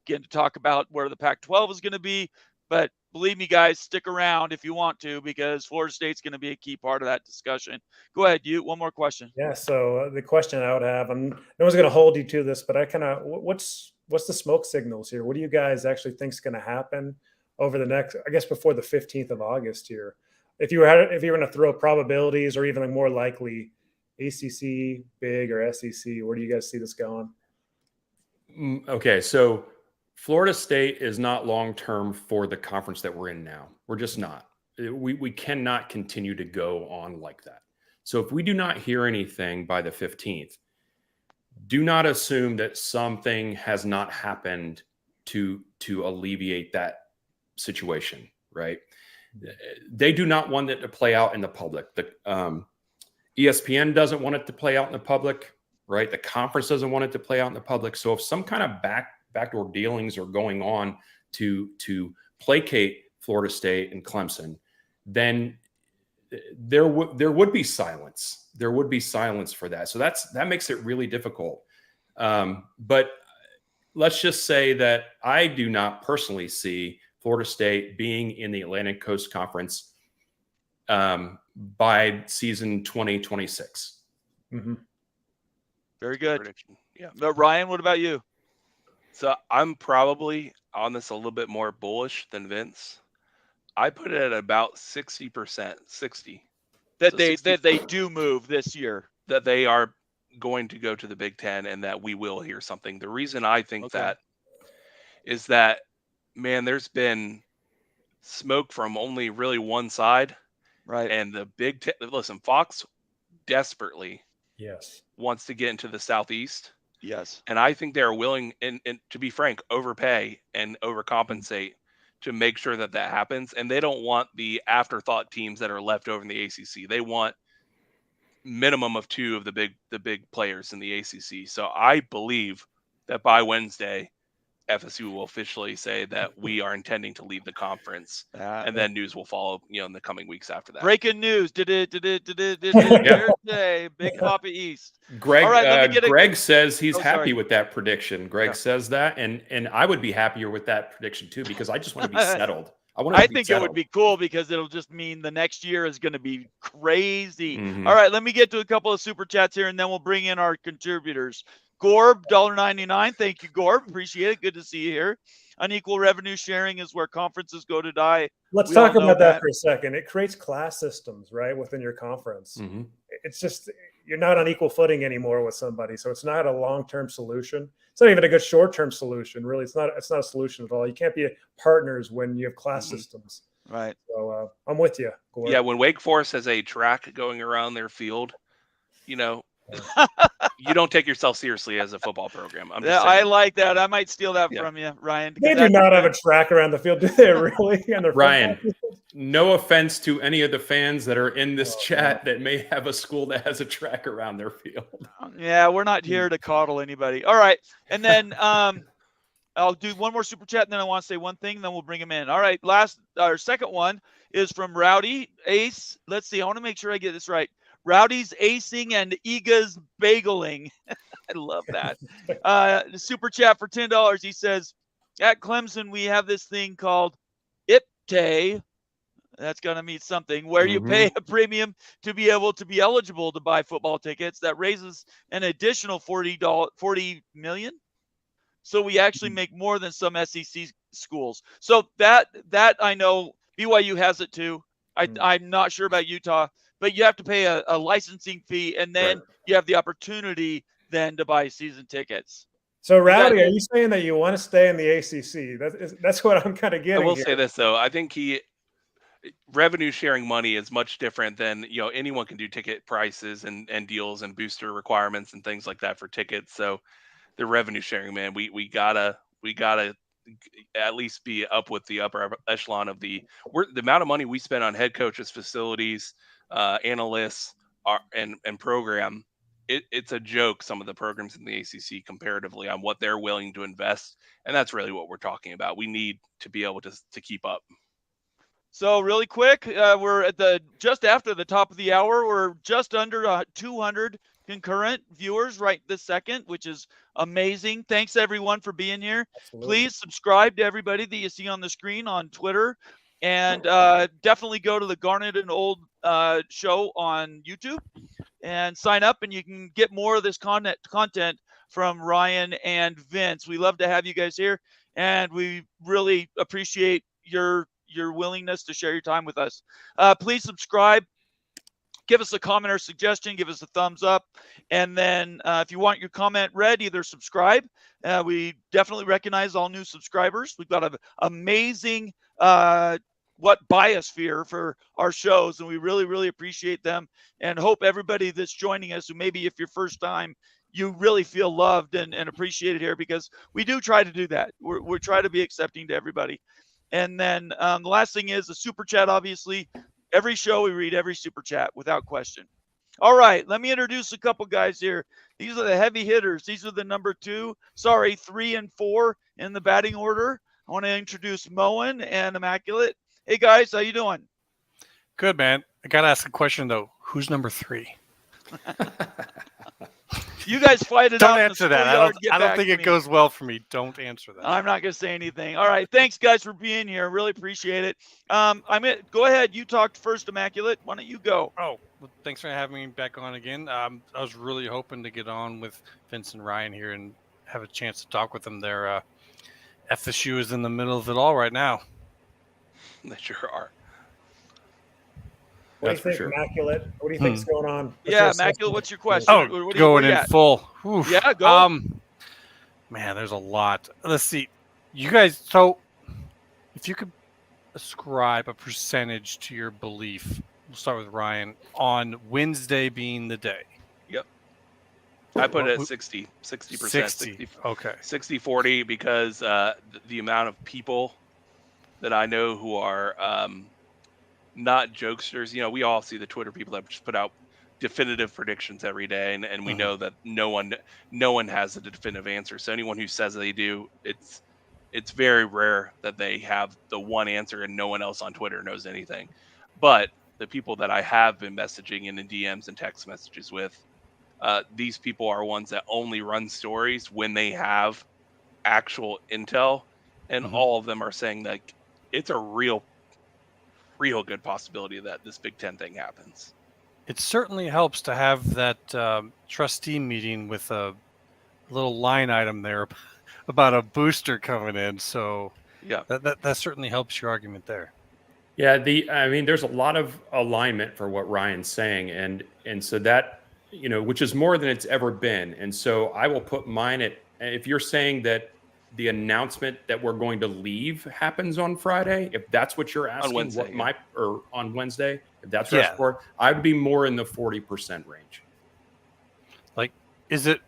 get to talk about where the Pac-12 is going to be. But believe me, guys, stick around if you want to, because Florida State's going to be a key part of that discussion. Go ahead, one more question. Yeah. So the question I would have, no one's going to hold you to this, but I kind of, what's the smoke signals here? What do you guys actually think is going to happen over the next, I guess, before the 15th of August here? If you were going to throw probabilities or even like more likely ACC, Big, or SEC, where do you guys see this going? Okay, so Florida State is not long-term for the conference that we're in now. We're just not. We cannot continue to go on like that. So if we do not hear anything by the 15th, do not assume that something has not happened to alleviate that situation, right? They do not want it to play out in the public. The ESPN doesn't want it to play out in the public, right? The conference doesn't want it to play out in the public. So if some kind of backdoor dealings are going on to placate Florida State and Clemson, then there would be silence. There would be silence for that. So that makes it really difficult. But let's just say that I do not personally see Florida State being in the Atlantic Coast Conference by season 2026. Mm-hmm. Very good. Prediction. Yeah. But Ryan, what about you? So I'm probably on this a little bit more bullish than Vince. I put it at about 60%, 60. That So they 60 that they do move this year. That they are going to go to the Big Ten and that we will hear something. The reason I think that is that, man, there's been smoke from only really one side. Right. And the Big Ten, listen, Fox desperately wants to get into the Southeast. Yes. And I think they're willing, and to be frank, overpay and overcompensate to make sure that happens. And they don't want the afterthought teams that are left over in the ACC. They want minimum of two of the big players in the ACC. So I believe that by Wednesday, FSU will officially say that we are intending to leave the conference, and then news will follow, in the coming weeks after that. Breaking news. Did it Yeah. today. Big Papa East. Greg, All right, let me get Greg says he's Oh, happy sorry. with that prediction. Greg Yeah. says that, and I would be happier with that prediction too, because I just want to be settled. I think it would be cool because it'll just mean the next year is going to be crazy. Mhm. All right, let me get to a couple of super chats here, and then we'll bring in our contributors. Gorb, $1.99. Thank you, Gorb. Appreciate it. Good to see you here. Unequal revenue sharing is where conferences go to die. Let's We all talk know about that that. for a second. It creates class systems, right, within your conference. Mhm. It's just you're not on equal footing anymore with somebody, so it's not a long-term solution. It's not even a good short-term solution, really. It's not a solution at all. You can't be partners when you have class systems. Right. So I'm with you, Gord. Yeah, when Wake Forest has a track going around their field, you don't take yourself seriously as a football program. I'm just I saying. like that. I might steal that Yeah. from you, Ryan. They because do that's not have a good. track around the field, do they really? And their Ryan, football field? no offense to any of the fans that are in this Oh, chat that may have a school that has a track around their field. Yeah, we're not here to coddle anybody. All right, and then I'll do one more super chat, and then I want to say one thing, and then we'll bring him in. All right, our second one is from Rowdy Ace. Let's see. I want to make sure I get this right. Rowdy's acing and Iga's bageling. I love that. The super chat for $10. He says, at Clemson, we have this thing called IPTE. That's going to mean something where you pay a premium to be able to be eligible to buy football tickets. That raises an additional $40 million. So we actually make more than some SEC schools. So that I know BYU has it too. I'm not sure about Utah, but you have to pay a licensing fee, and then you have the opportunity then to buy season tickets. So, Rowdy, are you saying that you want to stay in the ACC? That's what I'm kind of getting. I will here. say this though. I think revenue sharing money is much different than anyone can do ticket prices and deals and booster requirements and things like that for tickets. So the revenue sharing, man, we gotta at least be up with the upper echelon of the amount of money we spend on head coaches, facilities, analysts, and program. It's a joke, some of the programs in the ACC comparatively on what they're willing to invest, and that's really what we're talking about. We need to be able to keep up. So really quick, we're at just after the top of the hour. We're just under 200 concurrent viewers right this second, which is amazing. Thanks everyone for being here. Absolutely. Please subscribe to everybody that you see on the screen on Twitter, and definitely go to the Garnet and Old show on YouTube and sign up, and you can get more of this content from Ryan and Vince. We love to have you guys here, and we really appreciate your willingness to share your time with us. Please subscribe. Give us a comment or suggestion. Give us a thumbs up. And then if you want your comment read, either subscribe. We definitely recognize all new subscribers. We've got an amazing biosphere for our shows, and we really, really appreciate them, and hope everybody that's joining us, who maybe if your first time, you really feel loved and appreciated here, because we do try to do that. We're trying to be accepting to everybody. And then the last thing is the super chat. Obviously, every show we read every super chat without question. All right, let me introduce a couple guys here. These are the heavy hitters. These are the number 3 and 4 in the batting order. I want to introduce Moen and Immaculate. Hey guys, how you doing? Good, man. I gotta ask a question though. Who's number 3? You guys fight it out. Don't answer that. I don't think it goes well for me. Don't answer that. I'm not going to say anything. All right. Thanks, guys, for being here. Really appreciate it. Go ahead. You talked first, Immaculate. Why don't you go? Oh, well, thanks for having me back on again. I was really hoping to get on with Vince and Ryan here and have a chance to talk with them. Their FSU is in the middle of it all right now. They sure are. What do you think, Immaculate? What do you think's going on? Immaculate, what's your question? Oh, going in full. Oof. Yeah, go. Man, there's a lot. Let's see. You guys, so if you could ascribe a percentage to your belief, we'll start with Ryan, on Wednesday being the day. Yep. I put it at 60%. 60. Okay. 60-40, because the amount of people that I know who are not jokesters. We all see the Twitter people that just put out definitive predictions every day, and we know that no one has a definitive answer. So anyone who says they do, It's very rare that they have the one answer and no one else on Twitter knows anything. But the people that I have been messaging in the DMs and text messages with, these people are ones that only run stories when they have actual intel, and Mhm. all of them are saying like it's a real good possibility that this Big Ten thing happens. It certainly helps to have that trustee meeting with a little line item there about a booster coming in. So Yeah, that certainly helps your argument there. Yeah, I mean, there's a lot of alignment for what Ryan's saying, and so that, which is more than it's ever been. And so I will put mine at, if you're saying that the announcement that we're going to leave happens on Friday, if that's what you're asking, Wednesday, yeah. or on Wednesday, if that's Yeah. what I would be more in the 40% range. Like, is it?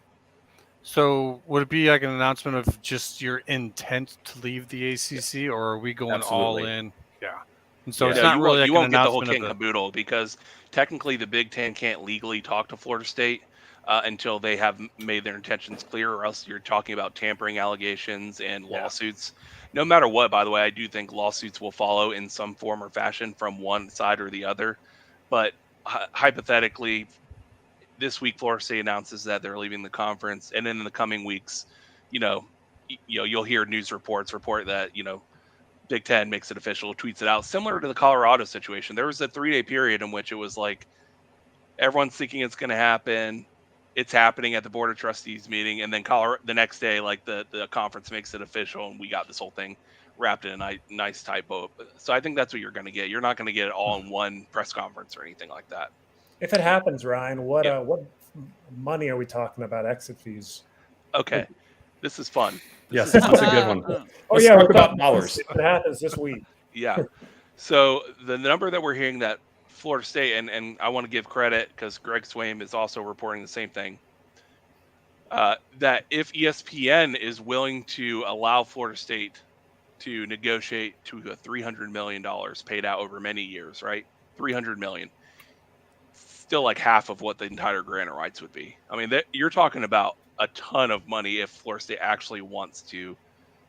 So would it be like an announcement of just your intent to leave the ACC, or are we going all Absolutely. in? Yeah. And so Yeah. it's No, not you really won't, like you an won't get the whole announcement kit of and caboodle, because technically the Big Ten can't legally talk to Florida State until they have made their intentions clear, or else you're talking about tampering allegations and Yeah. lawsuits. No matter what, by the way, I do think lawsuits will follow in some form or fashion from one side or the other. But hypothetically, this week Florida State announces that they're leaving the conference, and in the coming weeks, you'll hear news reports report that Big Ten makes it official, tweets it out. Similar to the Colorado situation, there was a 3-day period in which it was like everyone's thinking it's going to happen. It's happening at the Board of Trustees meeting, and then the next day, like the conference makes it official, and we got this whole thing wrapped in a nice typo. So I think that's what you're going to get. You're not going to get it all in one press conference or anything like that. If it happens, Ryan, what Yeah. what money are we talking about? Exit fees? Okay, this is fun. Yes, that's a good one. Oh Let's yeah, talk we're about talking dollars. If it happens this week. Yeah. So the number that we're hearing that Florida State, and I want to give credit because Greg Swaim is also reporting the same thing, that if ESPN is willing to allow Florida State to negotiate to a $300 million paid out over many years, right? $300 million. Still like half of what the entire grant of rights would be. I mean, you're talking about a ton of money if Florida State actually wants to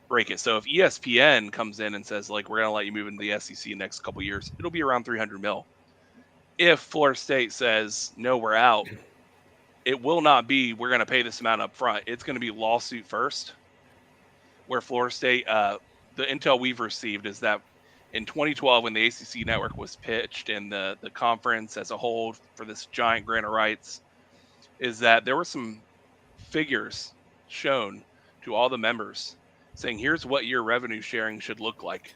break it. So if ESPN comes in and says, like, we're going to let you move into the SEC next couple of years, it'll be around 300 mil. If Florida State says, no, we're out, it will not be, we're going to pay this amount up front. It's going to be lawsuit first, where Florida State, the intel we've received is that in 2012, when the ACC network was pitched and the conference as a whole for this giant grant of rights, is that there were some figures shown to all the members saying, here's what your revenue sharing should look like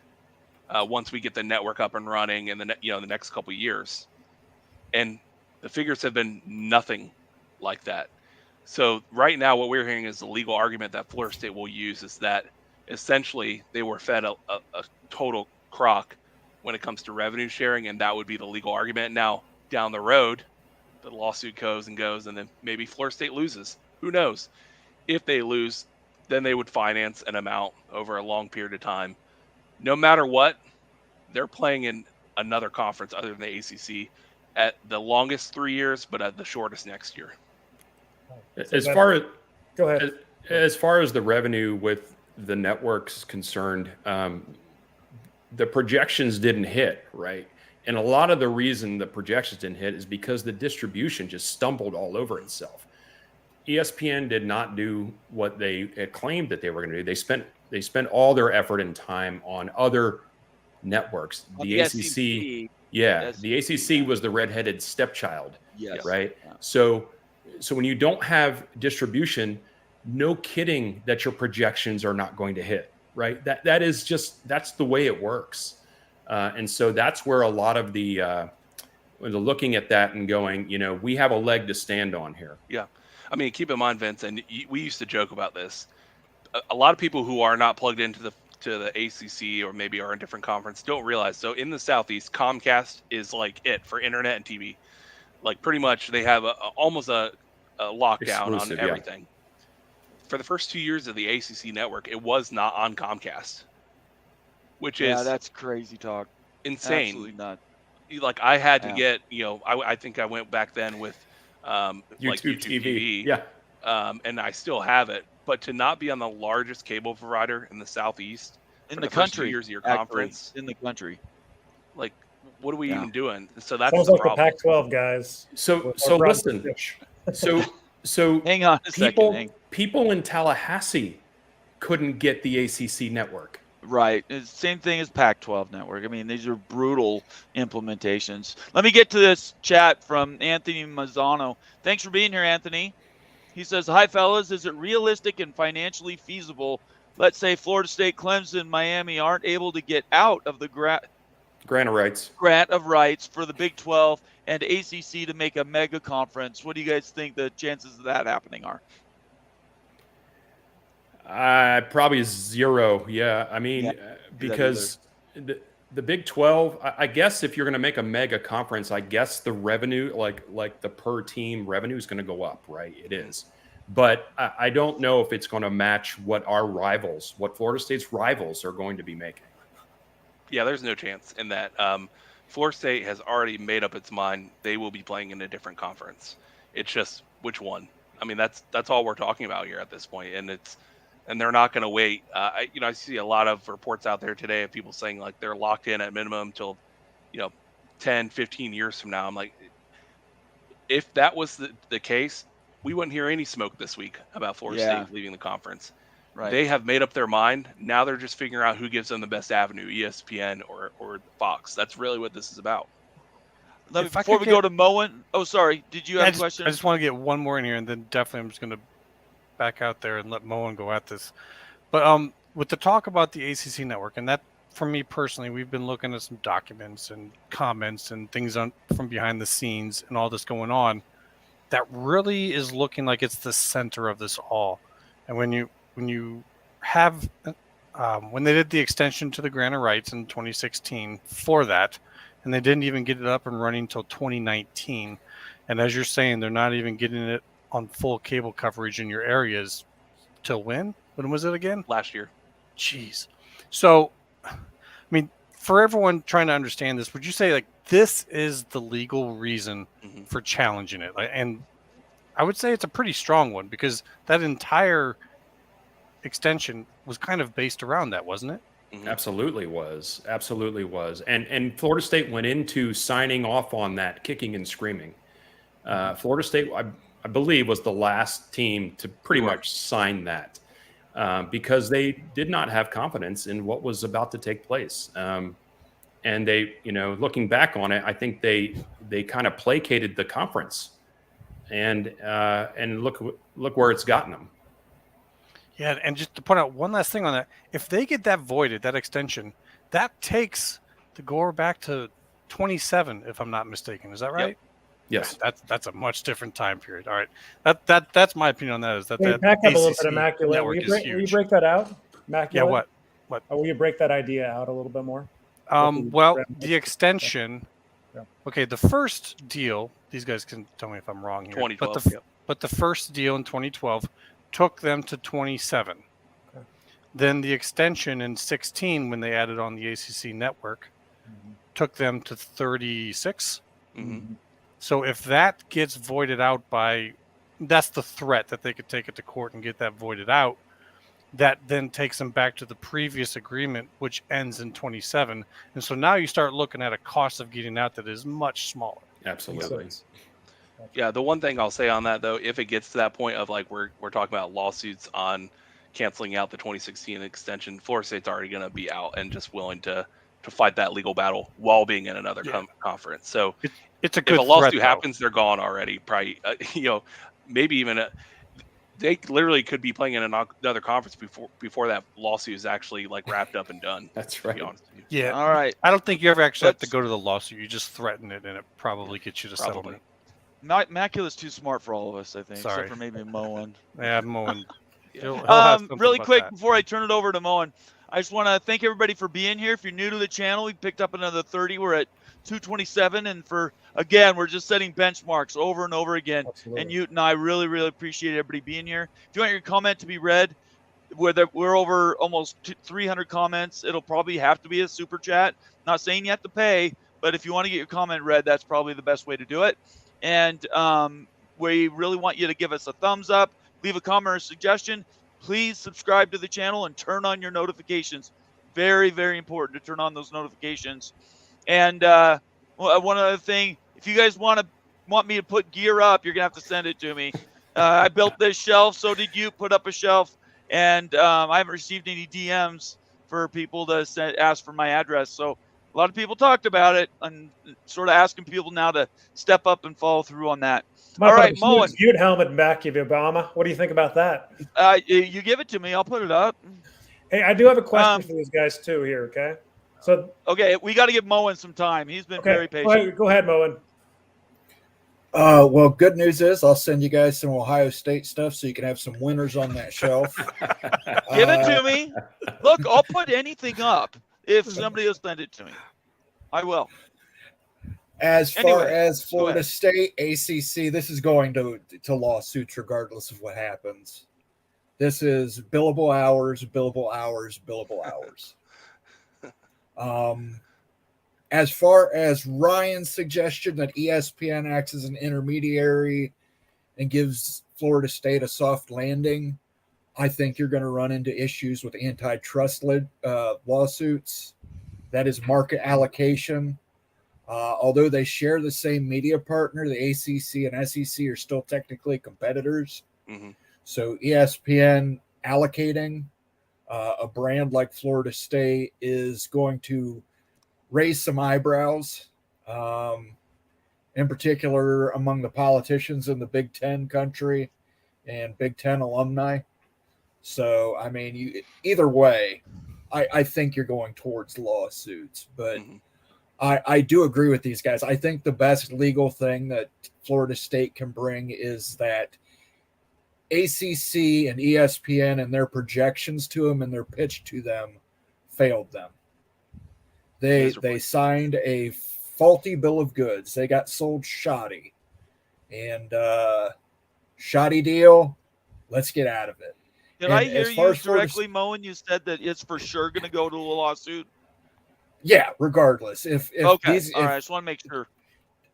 once we get the network up and running in the next couple of years. And the figures have been nothing like that. So right now, what we're hearing is the legal argument that Florida State will use is that essentially they were fed a total crock when it comes to revenue sharing, and that would be the legal argument. Now, down the road, the lawsuit goes, and then maybe Florida State loses. Who knows? If they lose, then they would finance an amount over a long period of time. No matter what, they're playing in another conference other than the ACC at the longest 3 years, but at the shortest next year. Go ahead. As far as the revenue with the networks concerned, the projections didn't hit, right? And a lot of the reason the projections didn't hit is because the distribution just stumbled all over itself. ESPN did not do what they claimed that they were going to do. They spent all their effort and time on other networks. The ACC, the ACC was the redheaded stepchild, right? Yeah. So when you don't have distribution, no kidding that your projections are not going to hit, right? That's the way it works. And so that's where a lot of the looking at that and going, we have a leg to stand on here. Yeah. I mean, keep in mind, Vince, and we used to joke about this. A lot of people who are not plugged into the ACC or maybe are in different conference don't realize. So in the Southeast, Comcast is like it for internet and TV. Like pretty much they have almost a lockdown on everything. Yeah. For the first 2 years of the ACC network, it was not on Comcast, which is that's crazy talk. Insane. Absolutely not. Like I had to get, I think I went back then with YouTube TV. Yeah. and I still have it. But to not be on the largest cable provider in the Southeast In for the the first 2 country, years of your actually, conference, in the country. like, what are we Yeah. even doing? So that's Sounds the like the problem. Pac-12 guys. So with so our listen. fish. So Hang on a second. people in Tallahassee couldn't get the ACC network. Right. It's the same thing as Pac-12 network. I mean, these are brutal implementations. Let me get to this chat from Anthony Mazzano. Thanks for being here, Anthony. He says, hi, fellas. Is it realistic and financially feasible? Let's say Florida State, Clemson, Miami aren't able to get out of the Grant of rights. grant of rights for the Big 12 and ACC to make a mega conference. What do you guys think the chances of that happening are? Probably 0. Yeah. I mean, because the Big 12, I guess if you're going to make a mega conference, I guess the revenue, like the per team revenue is going to go up, right? It is. But I don't know if it's going to match what what Florida State's rivals are going to be making. Yeah, there's no chance in that. Florida State has already made up its mind. They will be playing in a different conference. It's just which one. I mean, that's all we're talking about here at this point, and they're not going to wait. I see a lot of reports out there today of people saying like they're locked in at minimum till 10, 15 years from now. I'm like, if that was the case, we wouldn't hear any smoke this week about Florida State leaving the conference. Right. They have made up their mind. Now they're just figuring out who gives them the best avenue, ESPN or Fox. That's really what this is about. Before we go to Moen, oh, sorry. Did you have a question? I just want to get one more in here, and then definitely I'm just going to back out there and let Moen go at this. But with the talk about the ACC network, and that for me personally, we've been looking at some documents and comments and things from behind the scenes and all this going on. That really is looking like it's the center of this all. And when you have when they did the extension to the grant of rights in 2016 for that, and they didn't even get it up and running until 2019, and as you're saying, they're not even getting it on full cable coverage in your areas till when? When was it again? Last year. Jeez. So, I mean, for everyone trying to understand this, would you say like this is the legal reason for challenging it? And I would say it's a pretty strong one because that entire extension was kind of based around that, wasn't it? Absolutely was. And Florida State went into signing off on that kicking and screaming. Florida State, I believe, was the last team to pretty much sign that because they did not have confidence in what was about to take place. And they, looking back on it, I think they kind of placated the conference, and look where it's gotten them. Yeah, and just to point out one last thing on that, if they get that voided, that extension, that takes the Gore back to 27, if I'm not mistaken. Is that right? Yep. Yes. That's a much different time period. All right. That's my opinion on that. Is that Back up a little bit, Immaculate. Will you break that out? Immaculate? Yeah, what? Will you break that idea out a little bit more? Well, the extension. Okay, the first deal, these guys can tell me if I'm wrong here. 2012. But the first deal in 2012 took them to 27. Okay. Then the extension in 16, when they added on the ACC network, took them to 36. So if that gets voided out that's the threat that they could take it to court and get that voided out. That then takes them back to the previous agreement, which ends in 27. And so now you start looking at a cost of getting out that is much smaller. Absolutely. Yeah, the one thing I'll say on that though, if it gets to that point of like we're talking about lawsuits on canceling out the 2016 extension, Florida State's already going to be out and just willing to fight that legal battle while being in another conference. So it's a good if a lawsuit threat, happens, they're gone already. Probably, maybe even they literally could be playing in another conference before that lawsuit is actually like wrapped up and done. That's right. To be honest with you. Yeah. All right. I don't think you ever actually have to go to the lawsuit. You just threaten it, and it probably gets you to settlement. Immaculate's too smart for all of us, I think. Sorry. Except for maybe Moen. Yeah, Moen. Really quick before I turn it over to Moen, I just want to thank everybody for being here. If you're new to the channel, we picked up another 30. We're at 227, and we're just setting benchmarks over and over again. Absolutely. And Ute and I really, really appreciate everybody being here. If you want your comment to be read, we're over almost 300 comments. It'll probably have to be a super chat. Not saying you have to pay, but if you want to get your comment read, that's probably the best way to do it. And we really want you to give us a thumbs up. leave a comment or suggestion. Please subscribe to the channel and turn on your notifications. Very, very important to turn on those notifications. And one other thing, if you guys want me to put gear up, you're gonna have to send it to me. I built this shelf, so did you. Put up a shelf, and I haven't received any DMs for people to ask for my address. So a lot of people talked about it, and sort of asking people now to step up and follow through on that. All right, Moen. Cute helmet back of you, Obama. What do you think about that? You give it to me. I'll put it up. Hey, I do have a question for these guys too here, okay? So okay, we got to give Moen some time. He's been very patient. Go ahead, Moen. Well, good news is I'll send you guys some Ohio State stuff so you can have some winners on that shelf. Give it to me. Look, I'll put anything up if somebody will send it to me. I will. As far as Florida State, ACC, this is going to lawsuits regardless of what happens. This is billable hours, billable hours, billable hours. As far as Ryan's suggestion that ESPN acts as an intermediary and gives Florida State a soft landing, I think you're going to run into issues with antitrust lawsuits. That is market allocation. Although they share the same media partner, the ACC and SEC are still technically competitors. Mm-hmm. So ESPN allocating a brand like Florida State is going to raise some eyebrows, in particular among the politicians in the Big Ten country and Big Ten alumni. So, I mean, either way, I think you're going towards lawsuits. But I do agree with these guys. I think the best legal thing that Florida State can bring is that ACC and ESPN and their projections to them and their pitch to them failed them. They signed a faulty bill of goods. They got sold shoddy. And shoddy deal, let's get out of it. Did I hear you directly, Moen? You said that it's for sure going to go to a lawsuit? Yeah, regardless. If all right, I just want to make sure.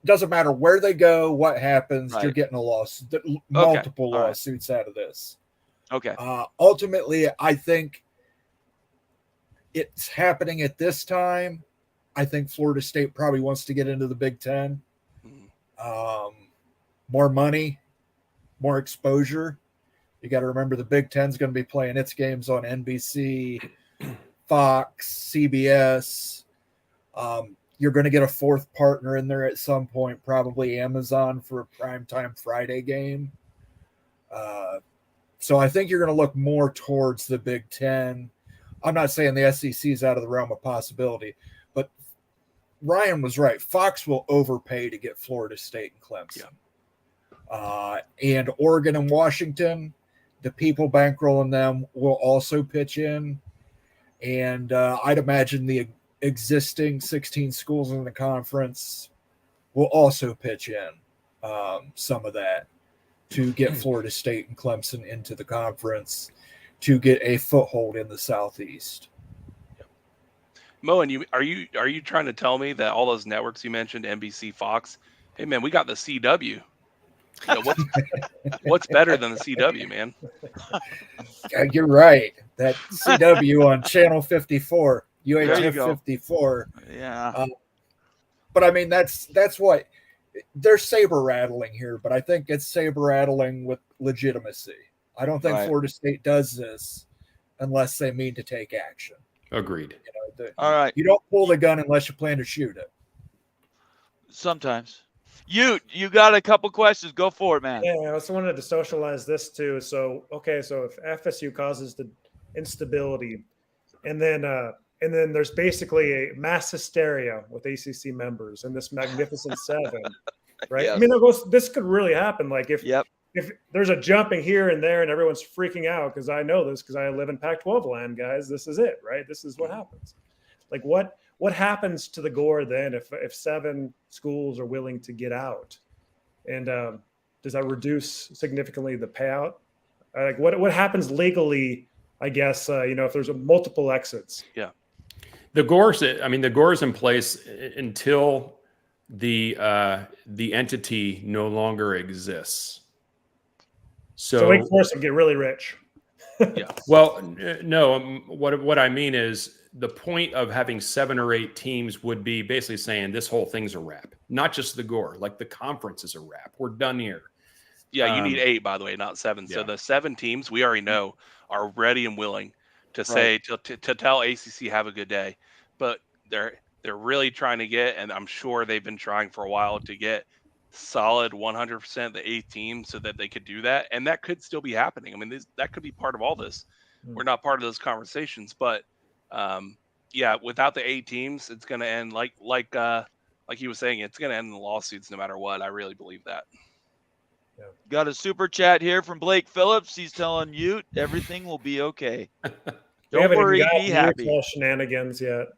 Doesn't matter where they go, what happens, you're getting a lawsuit, multiple lawsuits out of this. Okay. Ultimately, I think it's happening at this time. I think Florida State probably wants to get into the Big Ten. More money, more exposure. You got to remember the Big Ten's going to be playing its games on NBC, Fox, CBS. You're going to get a fourth partner in there at some point, probably Amazon for a primetime Friday game. So I think you're going to look more towards the Big Ten. I'm not saying the SEC is out of the realm of possibility, but Ryan was right. Fox will overpay to get Florida State and Clemson. Yeah. And Oregon and Washington, the people bankrolling them will also pitch in. And I'd imagine the existing 16 schools in the conference will also pitch in some of that to get Florida State and Clemson into the conference to get a foothold in the Southeast. Moen, are you trying to tell me that all those networks you mentioned, NBC, Fox, hey man, we got the CW. You know, what's better than the CW, man? You're right. That CW on Channel 54, UHF 54. Yeah. But I mean, that's what they're saber rattling here, but I think it's saber rattling with legitimacy. I don't think Florida State does this unless they mean to take action. Agreed. All right. You don't pull the gun unless you plan to shoot it. Sometimes. You got a couple questions. Go for it, man. Yeah, I also wanted to socialize this too. So, so if FSU causes the instability, and then there's basically a mass hysteria with ACC members and this Magnificent Seven, right? Yes. I mean, this could really happen. Like if there's a jumping here and there and everyone's freaking out, because I know this because I live in Pac-12 land, guys. This is it, right? This is what happens. Like what happens to the Gore then if 7 schools are willing to get out? And does that reduce significantly the payout? Like what happens legally, I guess, if there's multiple exits? Yeah. The Gore's in place until the entity no longer exists. So Wake Forest would get really rich. Yeah. Well, no. What I mean is the point of having 7 or 8 teams would be basically saying this whole thing's a wrap, not just the Gore. Like the conference is a wrap. We're done here. Yeah, you need 8, by the way, not 7. So Yeah. the 7 teams we already know are ready and willing to say to tell ACC have a good day, but they're really trying to get, and I'm sure they've been trying for a while to get solid 100% the 8th team so that they could do that, and that could still be happening. I mean, that could be part of all this. We're not part of those conversations, but yeah, without the 8 teams, it's going to end like he was saying, it's going to end in the lawsuits no matter what. I really believe that. Got a super chat here from Blake Phillips. He's telling Ute everything will be okay. Don't worry, be happy. Shenanigans yet.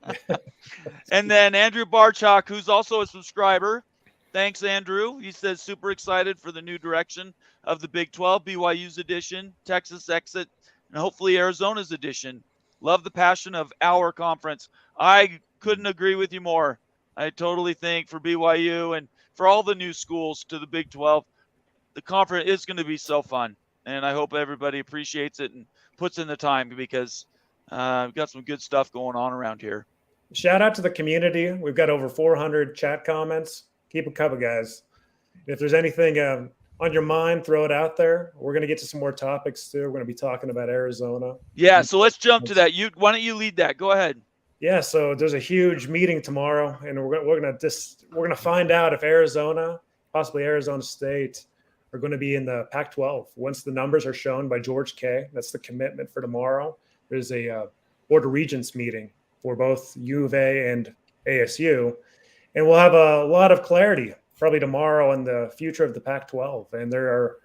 And then Andrew Barchuk, who's also a subscriber. Thanks, Andrew. He says super excited for the new direction of the Big 12, BYU's edition, Texas exit, and hopefully Arizona's edition. Love the passion of our conference. I couldn't agree with you more. I totally think for BYU and for all the new schools to the Big 12, the conference is going to be so fun. And I hope everybody appreciates it and puts in the time because we've got some good stuff going on around here. Shout out to the community. We've got over 400 chat comments. Keep it coming, guys. If there's anything on your mind, throw it out there. We're going to get to some more topics too. We're going to be talking about Arizona. Yeah, so let's jump to that. Why don't you lead that? Go ahead. Yeah, so there's a huge meeting tomorrow, and we're gonna find out if Arizona, possibly Arizona State, are going to be in the Pac-12. Once the numbers are shown by George K, that's the commitment for tomorrow. There's a Board of Regents meeting for both U of A and ASU, and we'll have a lot of clarity probably tomorrow on the future of the Pac-12. And there are,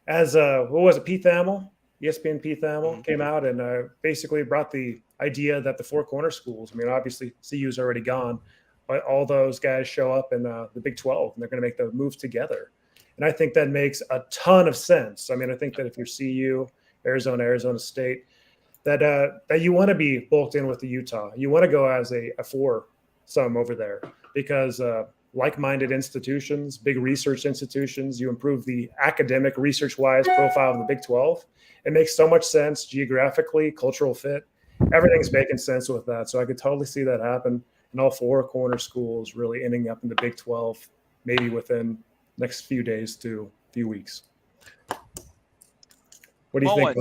as what was it, Pete Thamel, ESPN Pete Thamel came out and basically brought the idea that the Four Corner schools, I mean, obviously CU's already gone, but all those guys show up in the Big 12 and they're going to make the move together. And I think that makes a ton of sense. I mean, I think that if you're CU, Arizona State, that you want to be bulked in with the Utah. You want to go as a foursome over there because like-minded institutions, big research institutions, you improve the academic research-wise profile of the Big 12. It makes so much sense geographically, cultural fit. Everything's making sense with that. So I could totally see that happen. And all Four Corner schools really ending up in the Big 12, maybe within next few days to few weeks. What do you think?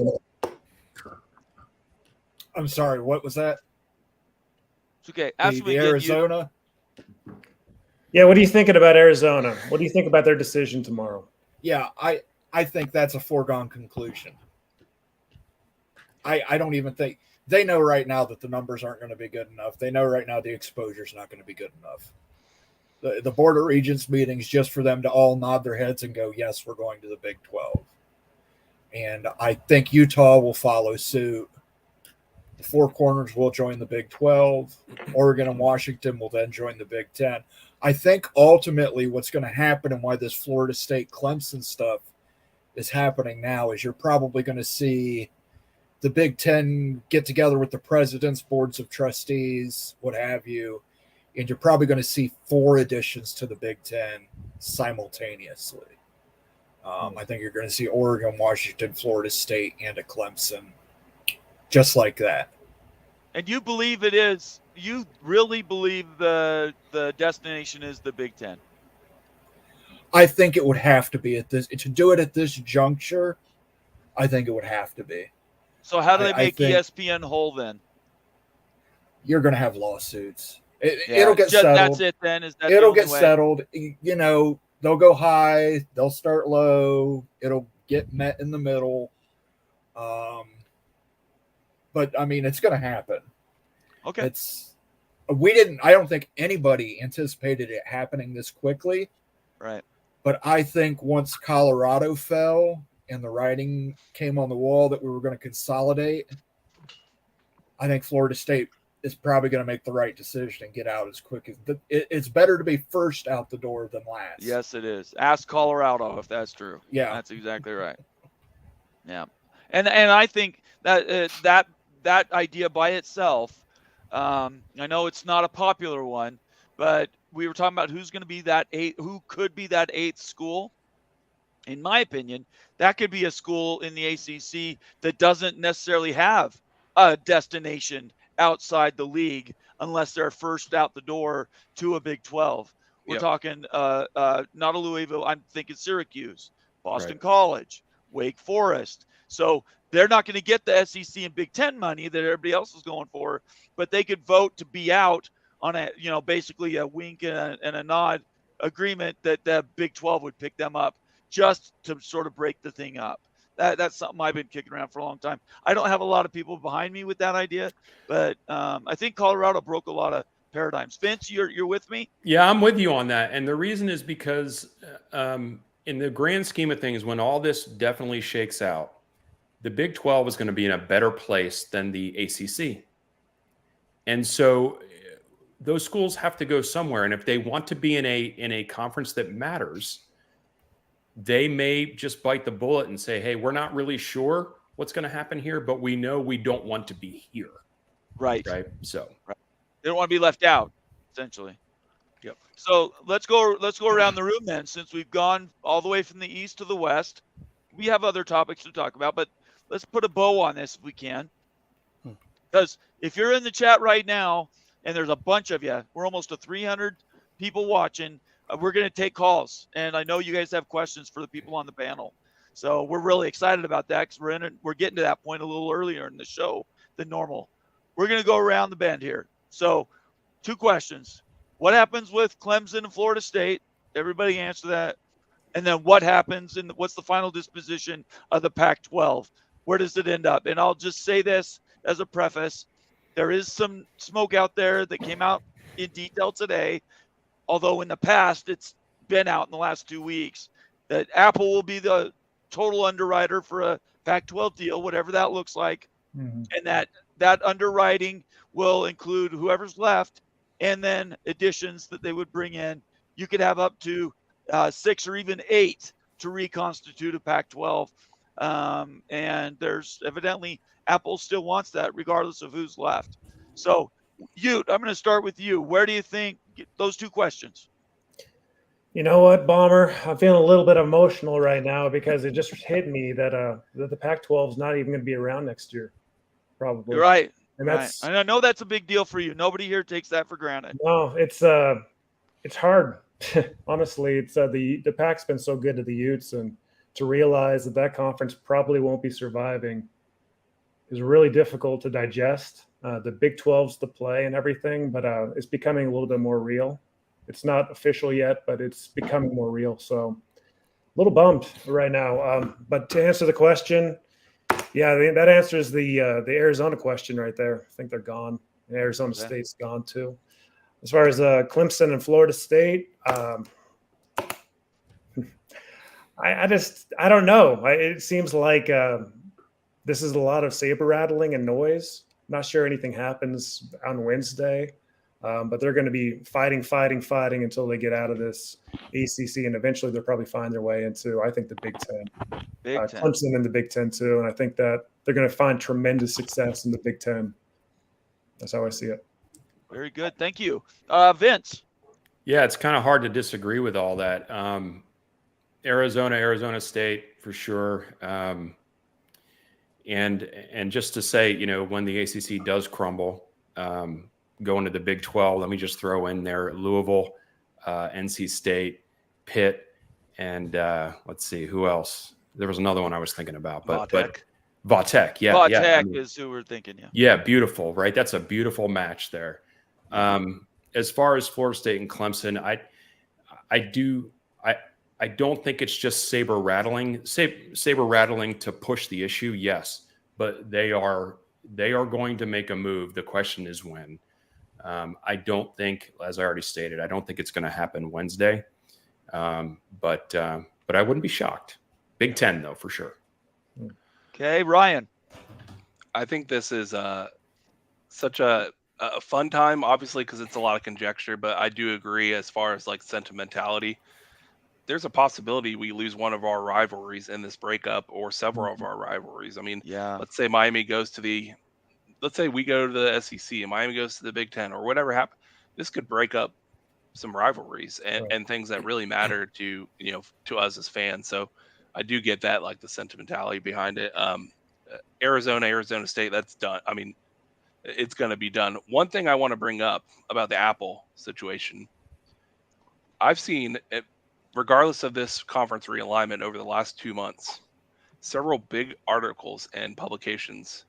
I'm sorry, what was that? It's okay. After The Arizona? Yeah, what are you thinking about Arizona? What do you think about their decision tomorrow? Yeah, I think that's a foregone conclusion. I don't even think they know right now that the numbers aren't going to be good enough. They know right now the exposure is not going to be good enough. The Board of Regents meetings just for them to all nod their heads and go, yes, we're going to the Big 12. And I think Utah will follow suit. The Four Corners will join the Big 12. Oregon and Washington will then join the Big 10. I think ultimately what's going to happen and why this Florida State Clemson stuff is happening now is you're probably going to see the Big 10 get together with the presidents, boards of trustees, what have you, and you're probably going to see 4 additions to the Big 10 simultaneously. I think you're going to see Oregon, Washington, Florida State, and a Clemson, just like that. And you believe it is? You really believe the destination is the Big 10? I think it would have to be to do it at this juncture. I think it would have to be. So how do they make ESPN whole then? You're going to have lawsuits. It'll get settled. That's it then. It'll get settled. You know, they'll go high. They'll start low. It'll get met in the middle. But I mean, it's going to happen. Okay. I don't think anybody anticipated it happening this quickly. Right. But I think once Colorado fell and the writing came on the wall that we were going to consolidate, I think Florida State is probably going to make the right decision and get out as quick as it's better to be first out the door than last. Yes, it is. Ask Colorado if that's true. Yeah, that's exactly right. Yeah, and I think that that idea by itself, I know it's not a popular one, but we were talking about who could be that 8th school. in my opinion, that could be a school in the ACC that doesn't necessarily have a destination outside the league unless they're first out the door to a Big 12. We're Yep. talking not a Louisville. I'm thinking Syracuse, Boston Right. College, Wake Forest. So they're not going to get the SEC and Big 10 money that everybody else is going for, but they could vote to be out on a, basically a wink and a nod agreement that the Big 12 would pick them up just to sort of break the thing up. That's something I've been kicking around for a long time. I don't have a lot of people behind me with that idea, but I think Colorado broke a lot of paradigms. Vince, you're with me? Yeah, I'm with you on that. And the reason is because in the grand scheme of things, when all this definitely shakes out, the Big 12 is going to be in a better place than the ACC. And so those schools have to go somewhere. And if they want to be in a conference that matters, they may just bite the bullet and say, hey, we're not really sure what's going to happen here, but we know we don't want to be here. Right. Right. So They don't want to be left out, essentially. Yep. So let's go around the room then, since we've gone all the way from the east to the west. We have other topics to talk about, but let's put a bow on this if we can. Because if you're in the chat right now, and there's a bunch of you, we're almost to 300 people watching. We're going to take calls, and I know you guys have questions for the people on the panel. So we're really excited about that because we're getting to that point a little earlier in the show than normal. We're going to go around the bend here. So 2 questions. What happens with Clemson and Florida State? Everybody answer that. And then what happens and what's the final disposition of the Pac-12? Where does it end up? And I'll just say this as a preface. There is some smoke out there that came out in detail today, although in the past it's been out in the last 2 weeks, that Apple will be the total underwriter for a Pac-12 deal, whatever that looks like. Mhm. And that underwriting will include whoever's left and then additions that they would bring in. You could have up to 6 or even 8 to reconstitute a Pac-12. And there's evidently Apple still wants that regardless of who's left. So, Ute, I'm going to start with you. Where do you think those 2 questions? You know what, Bomber? I'm feeling a little bit emotional right now because it just hit me that the Pac-12 is not even going to be around next year, probably. You're right. And Right. that's And I know that's a big deal for you. Nobody here takes that for granted. no, it's hard. Honestly, it's the Pac's been so good to the Utes, and to realize that conference probably won't be surviving is really difficult to digest. The Big 12's the play and everything, but it's becoming a little bit more real. It's not official yet, but it's becoming more real. So a little bummed right now. But to answer the question, yeah, that answers the Arizona question right there. I think they're gone. Arizona Okay. State's gone too. As far as Clemson and Florida State, I don't know. It seems like this is a lot of saber rattling and noise. Not sure anything happens on Wednesday, but they're going to be fighting until they get out of this ACC, and eventually they'll probably find their way into, I think, the Big Ten. Big Ten. Clemson in the Big Ten too, and I think that they're going to find tremendous success in the Big Ten. That's how I see it. Very good. Thank you. Vince. yeah, it's kind of hard to disagree with all that. Arizona State for sure. And just to say, when the ACC does crumble, go into the Big 12, let me just throw in there Louisville, NC State, Pitt, and let's see who else. There was another one I was thinking about, but Vautech, yeah, Vautech is who we're thinking. yeah, beautiful, right? That's a beautiful match there. As far as Florida State and Clemson, I don't think it's just saber rattling to push the issue. Yes, but they are going to make a move. The question is when. I don't think, as I already stated, I don't think it's going to happen Wednesday. But I wouldn't be shocked. Big Ten though, for sure. Okay, Ryan. I think this is such a fun time, obviously, because it's a lot of conjecture, but I do agree as far as like sentimentality. There's a possibility we lose one of our rivalries in this breakup or several of our rivalries. I mean, Yeah. let's say Miami goes to let's say we go to the SEC and Miami goes to the Big Ten or whatever happens. This could break up some rivalries and things that really matter to us as fans. So I do get that, like the sentimentality behind it. Arizona State, that's done. I mean, it's going to be done. One thing I want to bring up about the Apple situation, I've seen it, regardless of this conference realignment over the last 2 months, several big articles and publications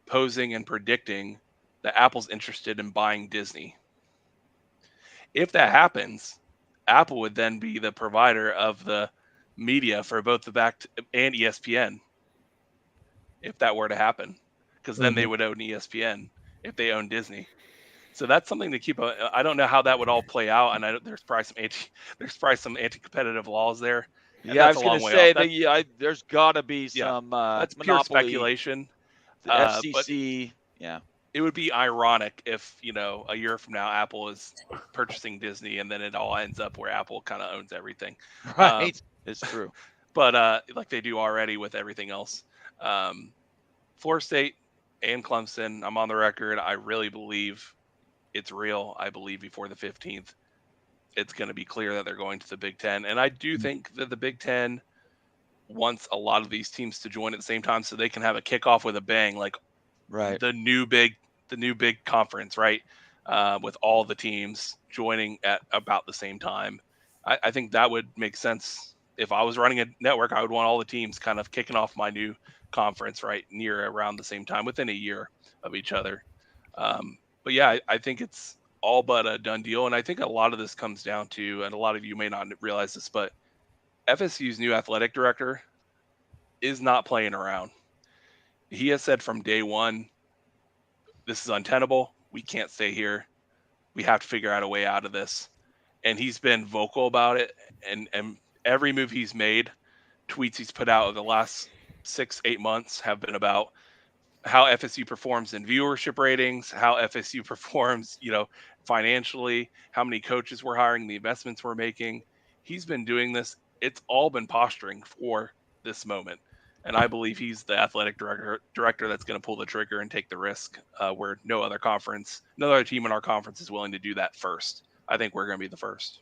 posing and predicting that Apple's interested in buying Disney. If that happens, Apple would then be the provider of the media for both the and ESPN. If that were to happen, because then they would own ESPN if they own Disney. So that's something to keep. I don't know how that would all play out, and there's probably some anti-competitive laws there. And Yeah, I that's was a long going to way say off. that there's got to be some That's pure monopoly. speculation. The FCC, yeah. It would be ironic if, a year from now, Apple is purchasing Disney and then it all ends up where Apple kind of owns everything. Right. It's true. But like they do already with everything else. Florida State and Clemson, I'm on the record. I really believe it's real. I believe before the 15th, it's going to be clear that they're going to the Big Ten. And I do think that the Big Ten wants a lot of these teams to join at the same time so they can have a kickoff with a bang, like right. the new big conference, right? With all the teams joining at about the same time. I think that would make sense. If I was running a network, I would want all the teams kind of kicking off my new conference right near around the same time within a year of each other. But yeah, I think it's all but a done deal. And I think a lot of this comes down to, and a lot of you may not realize this, but FSU's new athletic director is not playing around. He has said from day one, this is untenable. We can't stay here. We have to figure out a way out of this. And he's been vocal about it. And every move he's made, tweets he's put out over the last 6-8 months have been about how FSU performs in viewership ratings, how FSU performs, financially, how many coaches we're hiring, the investments we're making. He's been doing this. It's all been posturing for this moment. And I believe he's the athletic director that's going to pull the trigger and take the risk where no other team in our conference is willing to do that first. I think we're going to be the first.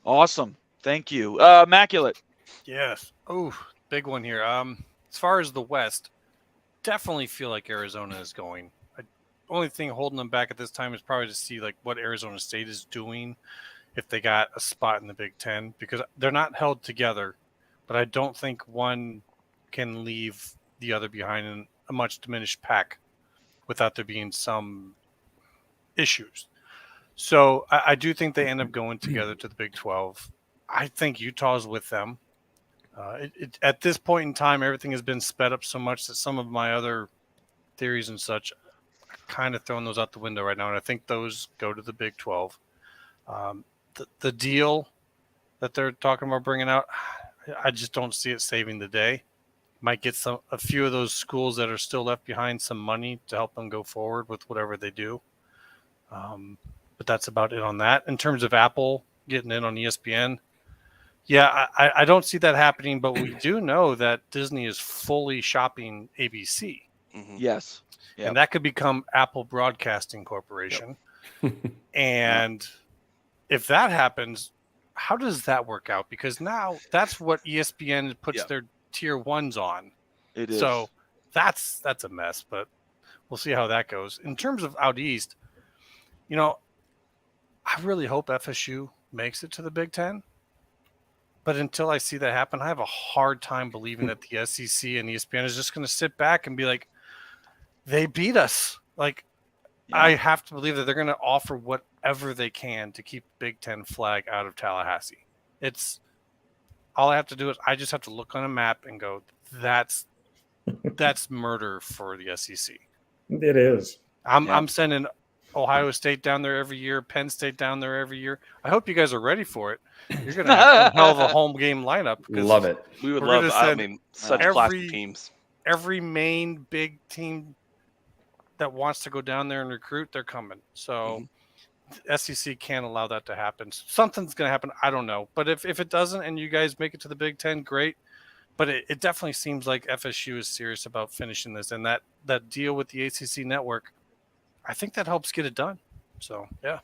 Awesome. Thank you. Immaculate. Yes. Oh, big one here. As far as the West, definitely feel like Arizona is going. Only thing holding them back at this time is probably to see like what Arizona State is doing if they got a spot in the Big Ten, because they're not held together, but I don't think one can leave the other behind in a much diminished pack without there being some issues. So I do think they end up going together to the Big 12. I think Utah's with them. At this point in time, everything has been sped up so much that some of my other theories and such, kind of throwing those out the window right now. And I think those go to the Big 12. The deal that they're talking about bringing out, I just don't see it saving the day. Might get a few of those schools that are still left behind some money to help them go forward with whatever they do. But that's about it on that. In terms of Apple getting in on ESPN, yeah, I don't see that happening, but we do know that Disney is fully shopping ABC. Mm-hmm. Yes. Yep. And that could become Apple Broadcasting Corporation. Yep. And if that happens, how does that work out? Because now that's what ESPN puts their tier ones on. It is. So that's a mess, but we'll see how that goes. In terms of out east, I really hope FSU makes it to the Big Ten. But until I see that happen, I have a hard time believing that the SEC and ESPN is just going to sit back and be like, they beat us. Like, I have to believe that they're going to offer whatever they can to keep Big Ten flag out of Tallahassee. It's all I have to do is I just have to look on a map and go, that's murder for the SEC. It is. I'm sending Ohio State down there every year, Penn State down there every year. I hope you guys are ready for it. You're going to have a hell of a home game lineup. Love it. We would love such classic teams. Every main big team that wants to go down there and recruit, they're coming. So SEC can't allow that to happen. Something's going to happen. I don't know. But if it doesn't and you guys make it to the Big Ten, great. But it definitely seems like FSU is serious about finishing this. And that deal with the ACC network, I think that helps get it done. So, yeah.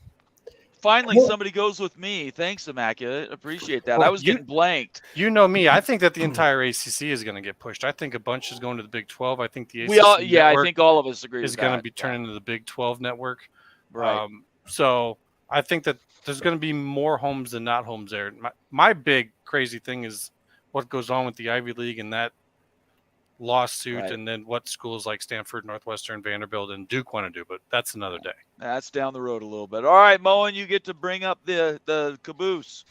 Finally, somebody goes with me. Thanks, Immaculate. Appreciate that. Well, I was getting blanked. You know me. I think that the entire ACC is going to get pushed. I think a bunch is going to the Big 12. I think the ACC I network think all of us agree is with going to that. be turning into the Big 12 network. Right. So I think that there's going to be more homes than not homes there. My big crazy thing is what goes on with the Ivy League and that lawsuit, Right. and then what schools like Stanford, Northwestern, Vanderbilt, and Duke want to do. But that's another day. That's down the road a little bit. All right, Moen, you get to bring up the caboose.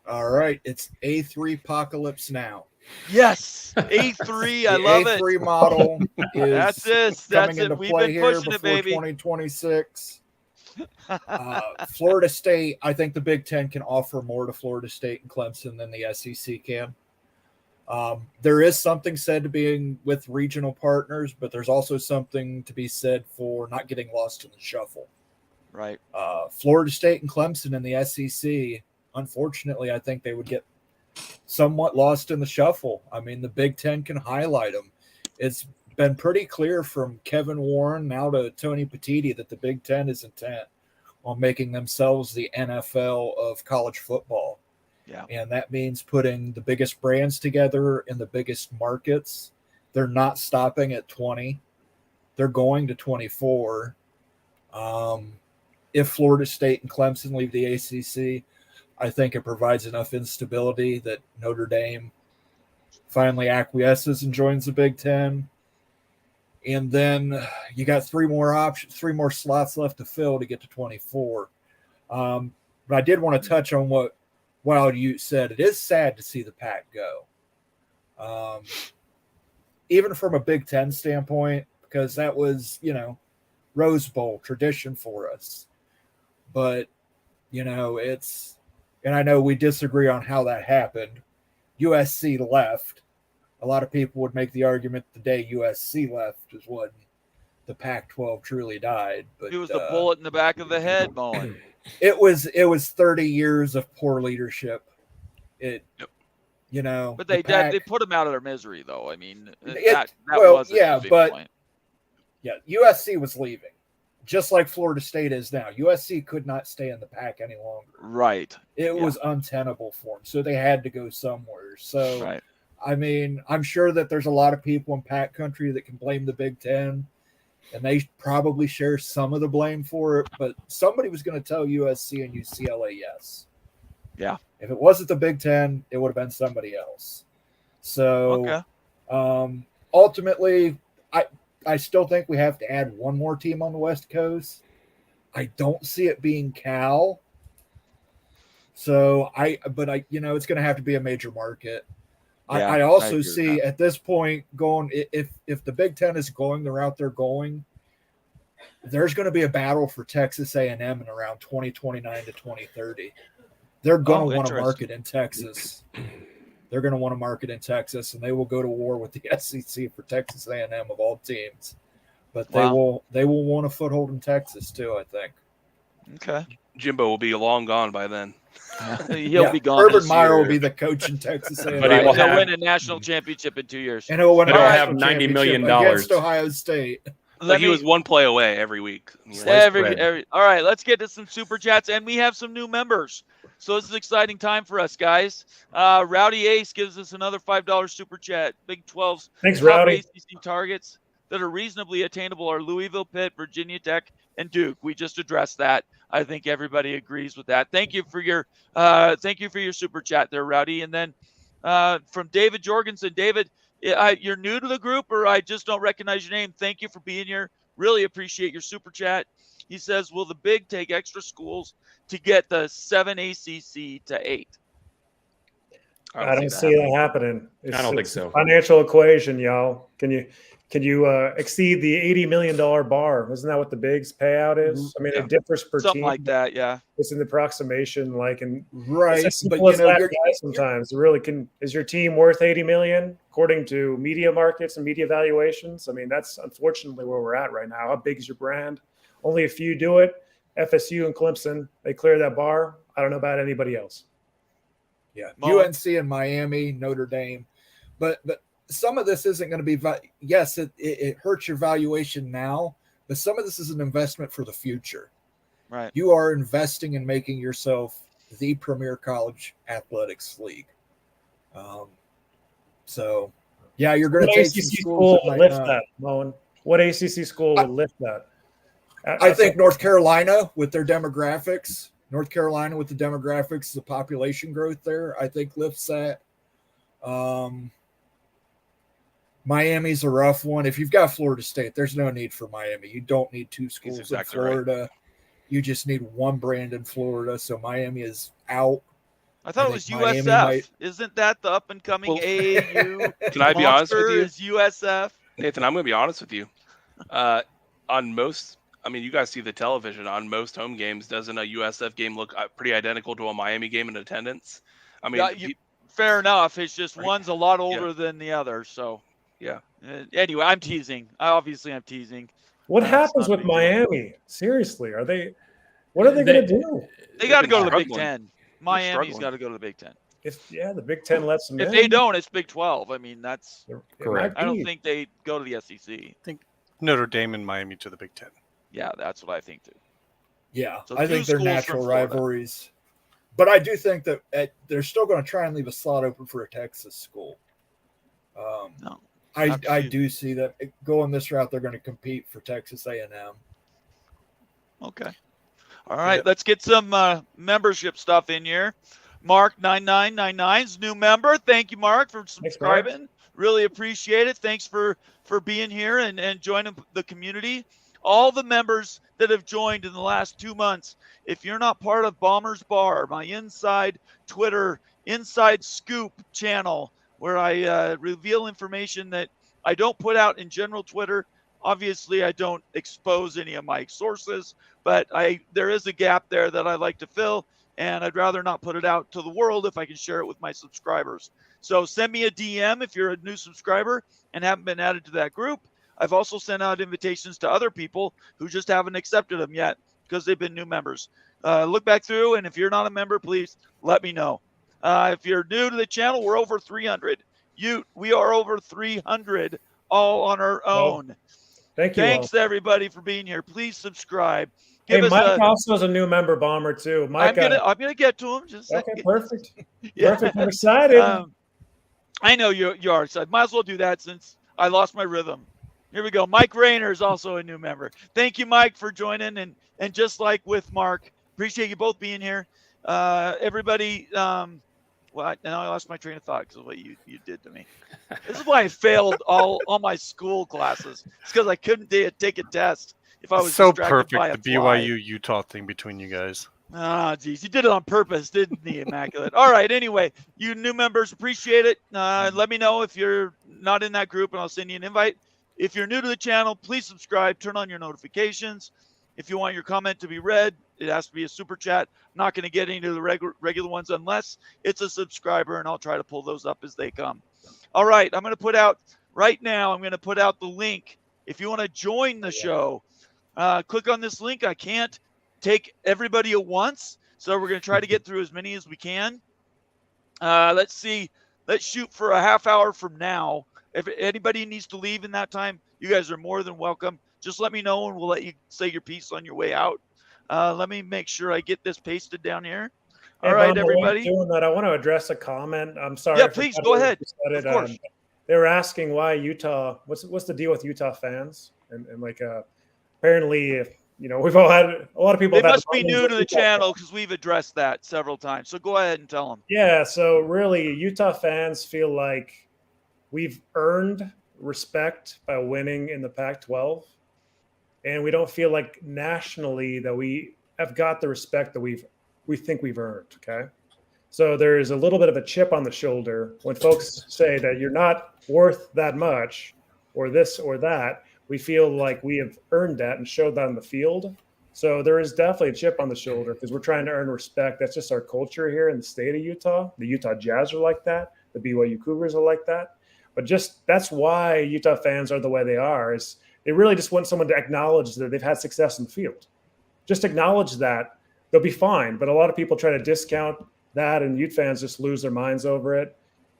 All right, it's A3 apocalypse now. Yes, A3. I The love A3 it. model is That's it. coming That's into it. We've play been here pushing it, before baby. 2026. Florida State, I think the Big Ten can offer more to Florida State and Clemson than the SEC can. There is something said to being with regional partners, but there's also something to be said for not getting lost in the shuffle. Right. Florida State and Clemson in the SEC, unfortunately, I think they would get somewhat lost in the shuffle. I mean, the Big Ten can highlight them. It's been pretty clear from Kevin Warren now to Tony Petitti that the Big Ten is intent on making themselves the NFL of college football. Yeah. And that means putting the biggest brands together in the biggest markets. They're not stopping at 20. They're going to 24. If Florida State and Clemson leave the ACC, I think it provides enough instability that Notre Dame finally acquiesces and joins the Big Ten. And then you got three more slots left to fill to get to 24. But I did want to touch on what Wild Ute said. It is sad to see the Pac go. Even from a Big Ten standpoint, because that was, Rose Bowl tradition for us. But, and I know we disagree on how that happened. USC left. A lot of people would make the argument the day USC left is when the Pac-12 truly died. But It was the bullet in the back of the head, Moen. It was 30 years of poor leadership. But they put them out of their misery, though. I mean, that well, was yeah, the but point. Yeah, USC was leaving, just like Florida State is now. USC could not stay in the Pac any longer. Right. It was untenable for them, so they had to go somewhere. So, right. I mean, I'm sure that there's a lot of people in Pac country that can blame the Big Ten, and they probably share some of the blame for it, but somebody was going to tell USC and UCLA yes. Yeah. If it wasn't the Big Ten, it would have been somebody else. So, ultimately, I still think we have to add one more team on the West Coast. I don't see it being Cal. So, it's going to have to be a major market. Yeah, I also see at this point going, if the Big Ten is going the route they're going, there's going to be a battle for Texas A&M in around 2029 to 2030. They're going to want to market in Texas. They're going to want to market in Texas, and they will go to war with the SEC for Texas A&M of all teams. But they will want a foothold in Texas too, I think. Okay. Jimbo will be long gone by then. He'll be gone. Urban Meyer will be the coach in Texas A&M. But he'll win a national championship in 2 years. And he'll win a have $90 million against Ohio State. He was one play away every week. All right, let's get to some super chats, and we have some new members. So this is an exciting time for us, guys. Rowdy Ace gives us another $5 super chat. Big 12's Thanks, top Rowdy. ACC targets that are reasonably attainable are Louisville, Pitt, Virginia Tech, and Duke. We just addressed that. I think everybody agrees with that. Thank you for your super chat there, Rowdy. And then from David Jorgensen, David, you're new to the group, or I just don't recognize your name. Thank you for being here. Really appreciate your super chat. He says, will the Big take extra schools to get the 7 ACC to 8? I don't see that happening. I don't think so. Financial equation, y'all. Can you exceed the $80 million bar? Isn't that what the Big's payout is? I mean, it differs per something team. like that. Yeah, it's an approximation, right. But sometimes it really can. Is your team worth $80 million according to media markets and media valuations? I mean, that's unfortunately where we're at right now. How big is your brand? Only a few do it. FSU and Clemson, they clear that bar. I don't know about anybody else. Yeah, UNC and Miami, Notre Dame, but some of this isn't going to be. Yes, it hurts your valuation now, but some of this is an investment for the future. Right. You are investing in making yourself the premier college athletics league. So, yeah, you're going to What take ACC some school schools that would might lift not. that, Moen? What ACC school would lift that? I think North Carolina with their demographics. North Carolina with the demographics, the population growth there, I think lifts that. Miami's a rough one. If you've got Florida State, there's no need for Miami. You don't need two schools exactly in right. Florida. You just need one brand in Florida. So Miami is out. I thought it was think Miami USF. might- Isn't that the up and coming Well, AAU? Can I be honest with monster you? is USF. Nathan, I'm going to be honest with you. On most, I mean, you guys see the television on most home games. Doesn't a USF game look pretty identical to a Miami game in attendance? I mean, Yeah, fair enough. It's just Right. one's a lot older than the other. So yeah. Anyway, I'm teasing. I'm teasing. What It's happens not a with big deal. Miami? Seriously, what are they going to do? They got to go to the struggling. Big Ten. Miami's struggling. got to go to the Big Ten. The Big Ten lets them If in. they don't, it's Big 12. I mean, that's. It might I don't be. think they go to the SEC. Notre Dame and Miami to the Big Ten. Yeah, that's what I think too. Yeah, So I two think they're schools from natural Florida. rivalries. But I do think that they're still going to try and leave a slot open for a Texas school. No, I do see that going this route, they're going to compete for Texas A&M. Okay. All right, Yep. let's get some membership stuff in here. Mark 9999's new member. Thank you, Mark, for subscribing. Really appreciate it. Thanks for being here and joining the community. All the members that have joined in the last 2 months, if you're not part of Bombers Bar, my inside Twitter, inside scoop channel, where I reveal information that I don't put out in general Twitter. Obviously, I don't expose any of my sources, but there is a gap there that I like to fill, and I'd rather not put it out to the world if I can share it with my subscribers. So send me a DM if you're a new subscriber and haven't been added to that group. I've also sent out invitations to other people who just haven't accepted them yet because they've been new members. Look back through, and if you're not a member, please let me know. If you're new to the channel, we're over 300. We are over 300 all on our own. Thank you. Thanks to everybody for being here. Please subscribe. Hey, Mike also is a new member, Bomber, too. Mike, I'm gonna get to him. Just okay, perfect. Yeah. Perfect. I'm excited. I know you are. So I might as well do that since I lost my rhythm. Here we go. Mike Rayner is also a new member. Thank you, Mike, for joining. And just like with Mark, appreciate you both being here. Everybody, now I lost my train of thought because of what you did to me. This is why I failed all my school classes. It's because I couldn't take a test if I was so distracted by a perfect, the fly. BYU Utah thing between you guys. Ah, geez, he did it on purpose, didn't he, Immaculate? All right, anyway, you new members, appreciate it. Let me know if you're not in that group, and I'll send you an invite. If you're new to the channel, please subscribe, turn on your notifications. If you want your comment to be read, it has to be a super chat. I'm not going to get into the regular ones unless it's a subscriber, and I'll try to pull those up as they come. All right, I'm going to put out the link. If you want to join the show, click on this link. I can't take everybody at once, so we're going to try to get through as many as we can. Let's see. Let's shoot for a half hour from now. If anybody needs to leave in that time, you guys are more than welcome. Just let me know, and we'll let you say your piece on your way out. Let me make sure I get this pasted down here. All right, everybody. Doing that, I want to address a comment. I'm sorry. Yeah, please go ahead. Of course. They were asking why Utah. What's the deal with Utah fans? And like apparently, we've all had a lot of people. They must be new to the channel because we've addressed that several times. So go ahead and tell them. Yeah. So really, Utah fans feel like we've earned respect by winning in the Pac-12, and we don't feel like nationally that we have got the respect that we think we've earned. Okay. So there's a little bit of a chip on the shoulder when folks say that you're not worth that much or this or that. We feel like we have earned that and showed that on the field. So there is definitely a chip on the shoulder because we're trying to earn respect. That's just our culture here in the state of Utah. The Utah Jazz are like that. The BYU Cougars are like that. But just that's why Utah fans are the way they are. Is they really just want someone to acknowledge that they've had success in the field. Just acknowledge that. They'll be fine. But a lot of people try to discount that, and Ute fans just lose their minds over it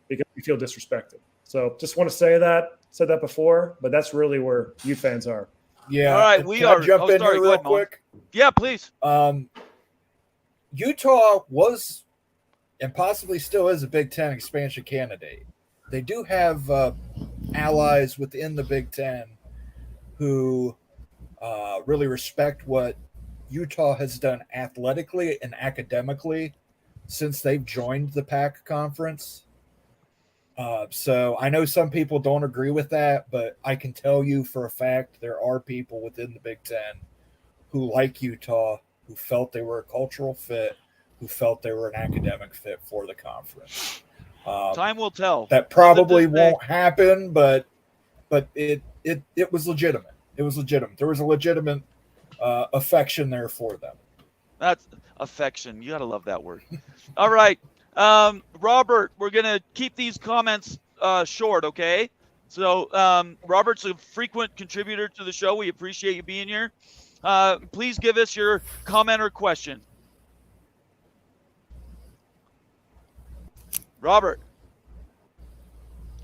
because we feel disrespected. So just want to say that. Said that before, but that's really where Ute fans are. Yeah. All right, and we can I are. jump in sorry, here go real ahead, Mon. quick? Yeah, please. Utah was and possibly still is a Big Ten expansion candidate. They do have allies within the Big Ten who really respect what Utah has done athletically and academically since they've joined the Pac conference. So I know some people don't agree with that, but I can tell you for a fact there are people within the Big Ten who like Utah, who felt they were a cultural fit, who felt they were an academic fit for the conference. Time will tell. That probably won't happen, but it was legitimate. It was legitimate. There was a legitimate affection there for them. That's affection. You got to love that word. All right. Robert, we're going to keep these comments short, okay? So Robert's a frequent contributor to the show. We appreciate you being here. Please give us your comment or question. Robert,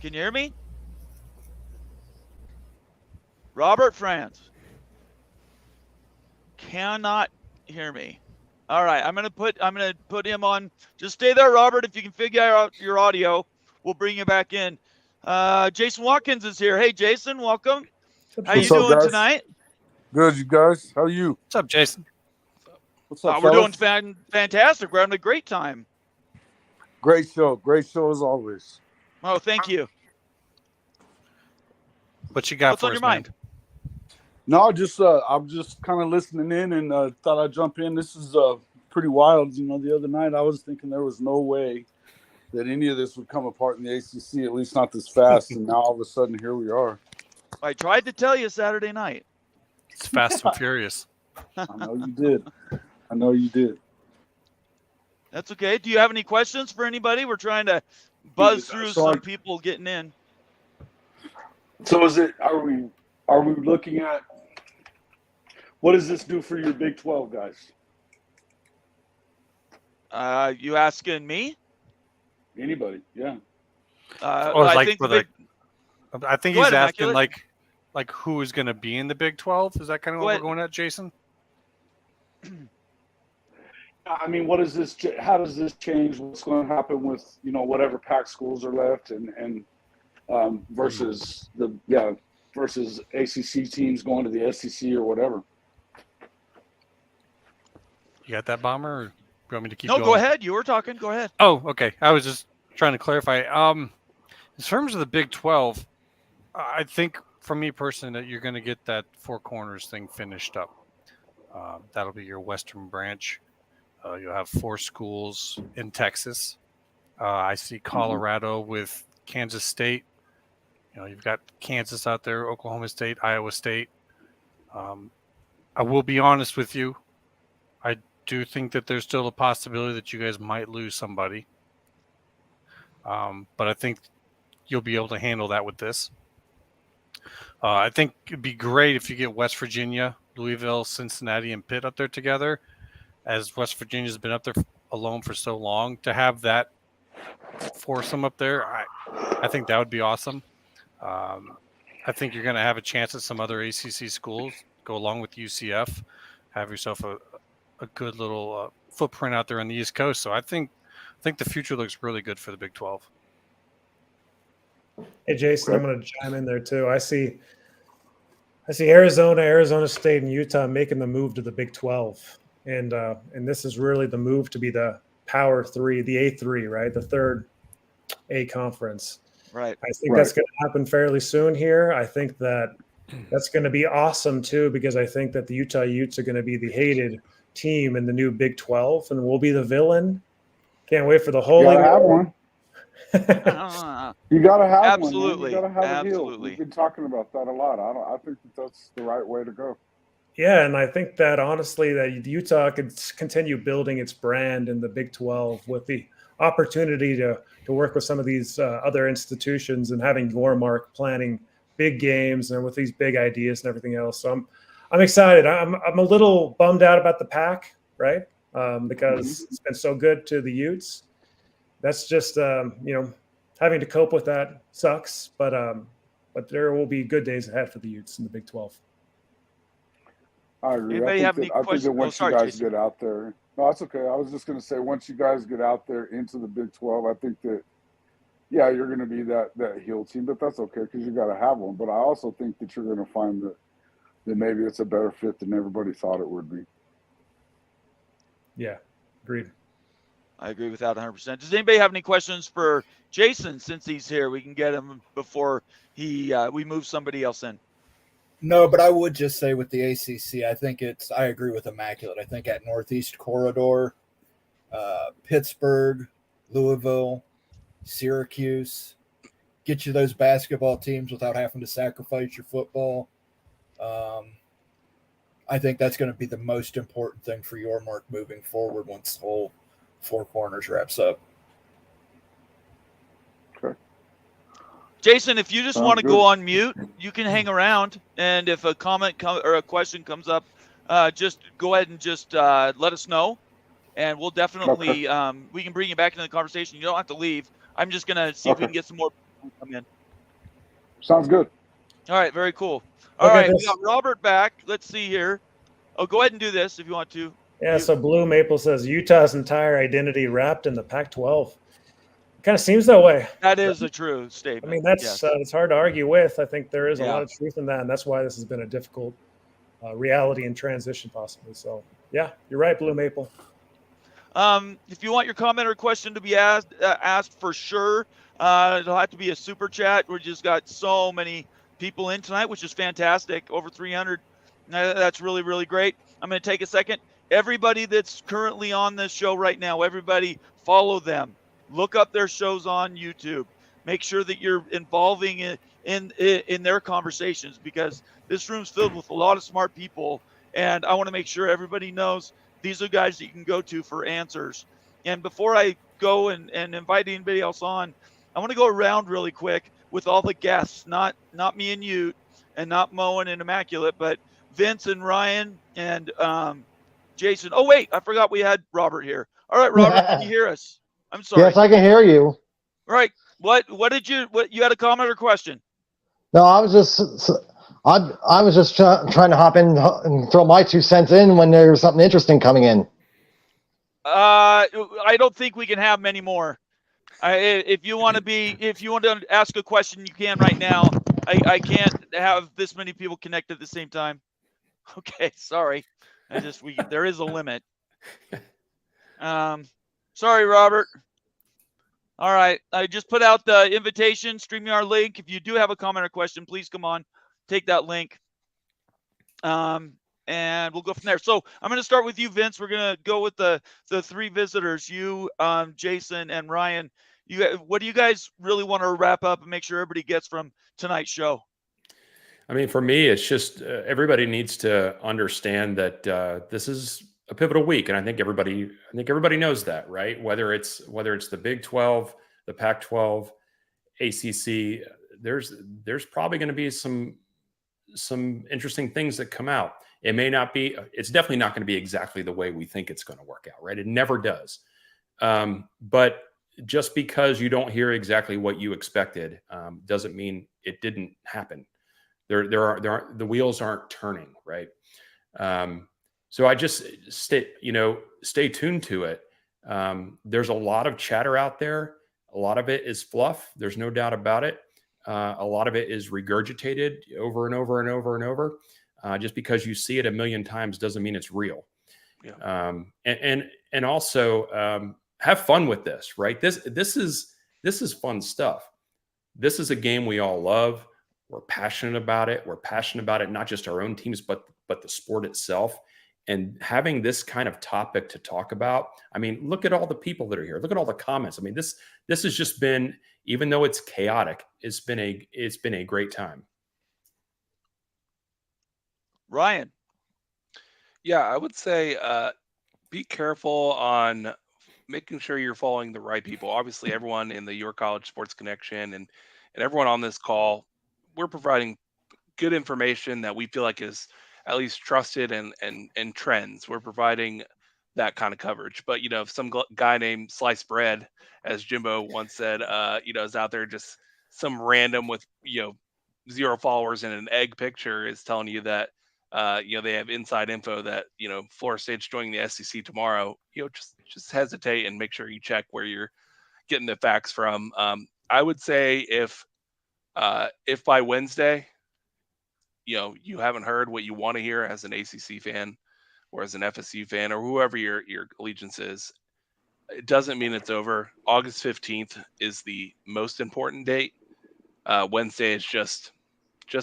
can you hear me? Robert Franz cannot hear me. All right, I'm gonna put him on. Just stay there, Robert. If you can figure out your audio, we'll bring you back in. Jason Watkins is here. Hey, Jason, welcome. How you doing tonight? Good, you guys. How are you? What's up, Jason? What's up, We're fellas? doing fantastic. We're having a great time. Great show. Great show as always. Oh, thank you. What you got What's for on us, your mind? man? No, just I'm just kind of listening in and thought I'd jump in. This is pretty wild. You know, the other night I was thinking there was no way that any of this would come apart in the ACC, at least not this fast. And now all of a sudden here we are. I tried to tell you Saturday night. It's Fast and Furious. I know you did. I know you did. That's okay. Do you have any questions for anybody? We're trying to buzz through some people getting in. So is it? Are we looking at what does this do for your Big 12 guys? You asking me? Anybody? Yeah. I think I think Go he's ahead, asking Immaculate. like who is going to be in the Big 12. Is that kind of Go what ahead. we're going at, Jason? I mean, what is this? How does this change? What's going to happen with whatever Pac schools are left and versus versus ACC teams going to the SEC or whatever? You got that, Bomber? Or you want me to keep No, going? go ahead. You were talking. Go ahead. Oh, okay. I was just trying to clarify. In terms of the Big 12, I think for me personally that you're going to get that Four Corners thing finished up. That'll be your Western branch. You'll have 4 schools in Texas. I see Colorado with Kansas State. You've got Kansas out there, Oklahoma State, Iowa State. I will be honest with you. I do think that there's still a possibility that you guys might lose somebody. But I think you'll be able to handle that with this. I think it'd be great if you get West Virginia, Louisville, Cincinnati, and Pitt up there together, as West Virginia's been up there alone for so long. To have that foursome up there, I think that would be awesome. I think you're going to have a chance at some other ACC schools, go along with UCF, have yourself a good little footprint out there on the East Coast. So I think the future looks really good for the Big 12. Hey, Jason, I'm going to chime in there too. I see Arizona, Arizona State, and Utah making the move to the Big 12, and this is really the move to be the Power 3, the A3, right? The third A conference. Right. I think that's going to happen fairly soon here. I think that's going to be awesome too, because I think that the Utah Utes are going to be the hated team in the new Big 12, and we'll be the villain. Can't wait for the whole. You gotta have one. You gotta have Absolutely. one. Man. You gotta have Absolutely. a heel. We've been talking about that a lot. I think that's the right way to go. Yeah, and I think that honestly that Utah could continue building its brand in the Big 12 with the opportunity to work with some of these other institutions and having Gormark planning big games and with these big ideas and everything else. So I'm excited. I'm a little bummed out about the Pac, right? Because it's been so good to the Utes. That's just having to cope with that sucks, but there will be good days ahead for the Utes in the Big 12. I agree. Anybody have any I think questions? that once sorry, you guys Jason. get out there, no, that's okay. I was just going to say, once you guys get out there into the Big 12, I think that, yeah, you're going to be that heel team, but that's okay because you got to have one. But I also think that you're going to find that maybe it's a better fit than everybody thought it would be. Yeah, agreed. I agree with that 100%. Does anybody have any questions for Jason since he's here? We can get him before we move somebody else in. No, but I would just say with the ACC, I agree with Immaculate. I think at Northeast Corridor, Pittsburgh, Louisville, Syracuse, get you those basketball teams without having to sacrifice your football. I think that's going to be the most important thing for your mark moving forward once the whole Four Corners wraps up. Okay. Jason, if you just Sounds want to good. go on mute, you can hang around. And if a comment or a question comes up, just go ahead and just let us know. And we'll definitely, we can bring you back into the conversation. You don't have to leave. I'm just going to see if we can get some more people come in. Sounds good. All right, very cool. All right, we got Robert back. Let's see here. Oh, go ahead and do this if you want to. Yeah, so Blue Maple says Utah's entire identity wrapped in the Pac-12. It kind of seems that way. That is a true statement. I mean, that's yes. it's hard to argue with. I think there is a Yeah. lot of truth in that, and that's why this has been a difficult reality and transition possibly. So, yeah, you're right, Blue Maple. If you want your comment or question to be asked for sure, it'll have to be a super chat. We just got so many people in tonight, which is fantastic. Over 300. That's really, really great. I'm going to take a second. Everybody that's currently on this show right now, everybody follow them. Look up their shows on YouTube. Make sure that you're involving in their conversations, because this room's filled with a lot of smart people, and I want to make sure everybody knows these are guys that you can go to for answers. And before I go and invite anybody else on, I want to go around really quick with all the guests, not me and you, and not Mo and Immaculate, but Vince and Ryan and Jason. Oh, wait, I forgot we had Robert here. All right, Robert, can you hear us? I'm sorry. Yes, I can hear you. All right. What you had a comment or question? No, I was just trying to hop in and throw my 2 cents in when there's something interesting coming in. I don't think we can have many more. If you want to ask a question, you can right now. I can't have this many people connect at the same time. Okay, sorry. There is a limit. Sorry, Robert. All right, I just put out the invitation, StreamYard link. If you do have a comment or question, please come on, take that link, and we'll go from there. So I'm going to start with you, Vince. We're going to go with the 3 visitors, you, Jason, and Ryan. What do you guys really want to wrap up and make sure everybody gets from tonight's show? I mean, for me, it's just everybody needs to understand that this is a pivotal week, and I think everybody knows that, right? Whether it's the Big 12, the Pac-12, ACC, there's probably going to be some interesting things that come out. It's definitely not going to be exactly the way we think it's going to work out, right? It never does. But just because you don't hear exactly what you expected doesn't mean it didn't happen. The wheels aren't turning, right? So I just stay tuned to it. There's a lot of chatter out there. A lot of it is fluff. There's no doubt about it. A lot of it is regurgitated over and over and over and over. Just because you see it a million times doesn't mean it's real. Yeah. And also have fun with this, right? This is fun stuff. This is a game we all love. We're passionate about it. We're passionate about it, not just our own teams, but the sport itself. And having this kind of topic to talk about, I mean, look at all the people that are here. Look at all the comments. I mean, this has just been, even though it's chaotic, it's been a great time. Ryan. Yeah, I would say be careful on making sure you're following the right people. Obviously, everyone in the Your College Sports Connection and everyone on this call, we're providing good information that we feel like is at least trusted and trends. We're providing that kind of coverage. But, if some guy named Sliced Bread, as Jimbo once said, is out there, just some random with, 0 followers and an egg picture is telling you that they have inside info that, Florida State's joining the SEC tomorrow, just hesitate and make sure you check where you're getting the facts from. I would say if by Wednesday, you haven't heard what you want to hear as an ACC fan or as an FSU fan or whoever your allegiance is, it doesn't mean it's over. August 15th is the most important date. Wednesday is just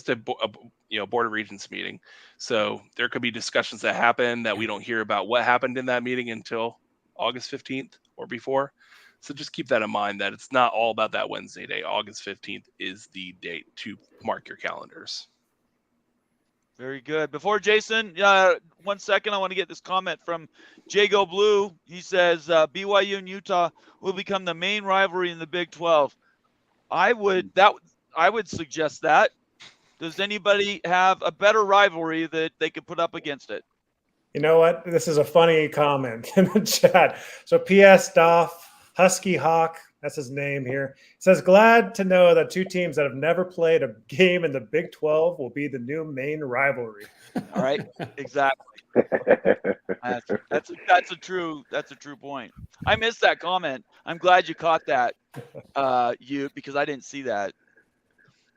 a Board of Regents meeting. So there could be discussions that happen that we don't hear about what happened in that meeting until August 15th or before. So just keep that in mind, that it's not all about that Wednesday day. August 15th is the date to mark your calendars. Very good. Before Jason, 1 second, I want to get this comment from Jago Blue. He says BYU and Utah will become the main rivalry in the Big 12. I would suggest that. Does anybody have a better rivalry that they could put up against it? You know what? This is a funny comment in the chat. So P.S. Doff, Husky Hawk, that's his name here, says, glad to know that two teams that have never played a game in the Big 12 will be the new main rivalry. All right, exactly. That's a true point. I missed that comment. I'm glad you caught that, because I didn't see that.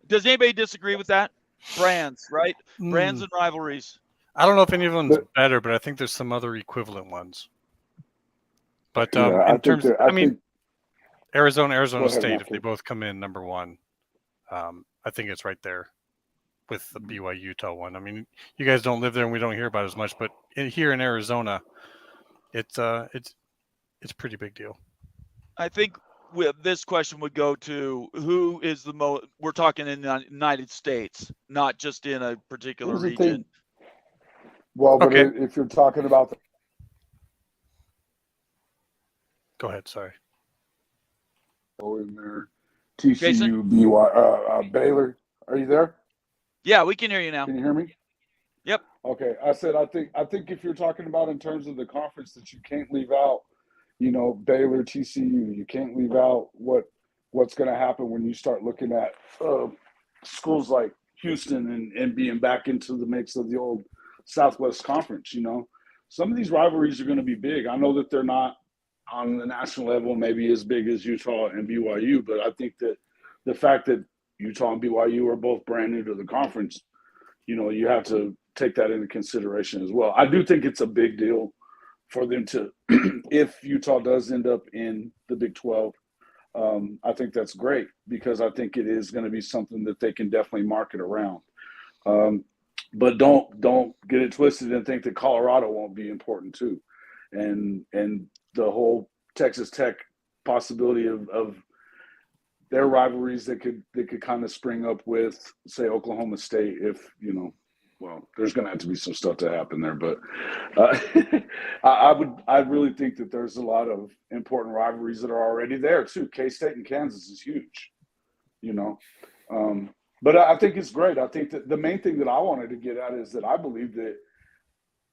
Does anybody disagree with that? Brands, right? Brands and rivalries. I don't know if any of them's better, but I think there's some other equivalent ones. But Arizona State, if they both come in number one, I think it's right there with the BYU Utah one. I mean, you guys don't live there and we don't hear about it as much, but here in Arizona, it's a pretty big deal. I think this question would go to who is the most. We're talking in the United States, not just in a particular region. Well, but if you're talking about go ahead. Sorry. In there, TCU, BYU, Baylor. Are you there? Yeah, we can hear you now. Can you hear me? Yep. Okay. I said I think if you're talking about in terms of the conference, that you can't leave out, Baylor, TCU. You can't leave out what's going to happen when you start looking at schools like Houston and being back into the mix of the old Southwest Conference. Some of these rivalries are going to be big. I know that they're not on the national level maybe as big as Utah and BYU, but I think that the fact that Utah and BYU are both brand new to the conference, you have to take that into consideration as well. I do think it's a big deal for them to, if Utah does end up in the Big 12, I think that's great, because I think it is going to be something that they can definitely market around. But don't get it twisted and think that Colorado won't be important too. And the whole Texas Tech possibility of their rivalries that could kind of spring up with, say, Oklahoma State, if, well, there's going to have to be some stuff to happen there. But I really think that there's a lot of important rivalries that are already there too. K-State and Kansas is huge, but I think it's great. I think that the main thing that I wanted to get at is that I believe that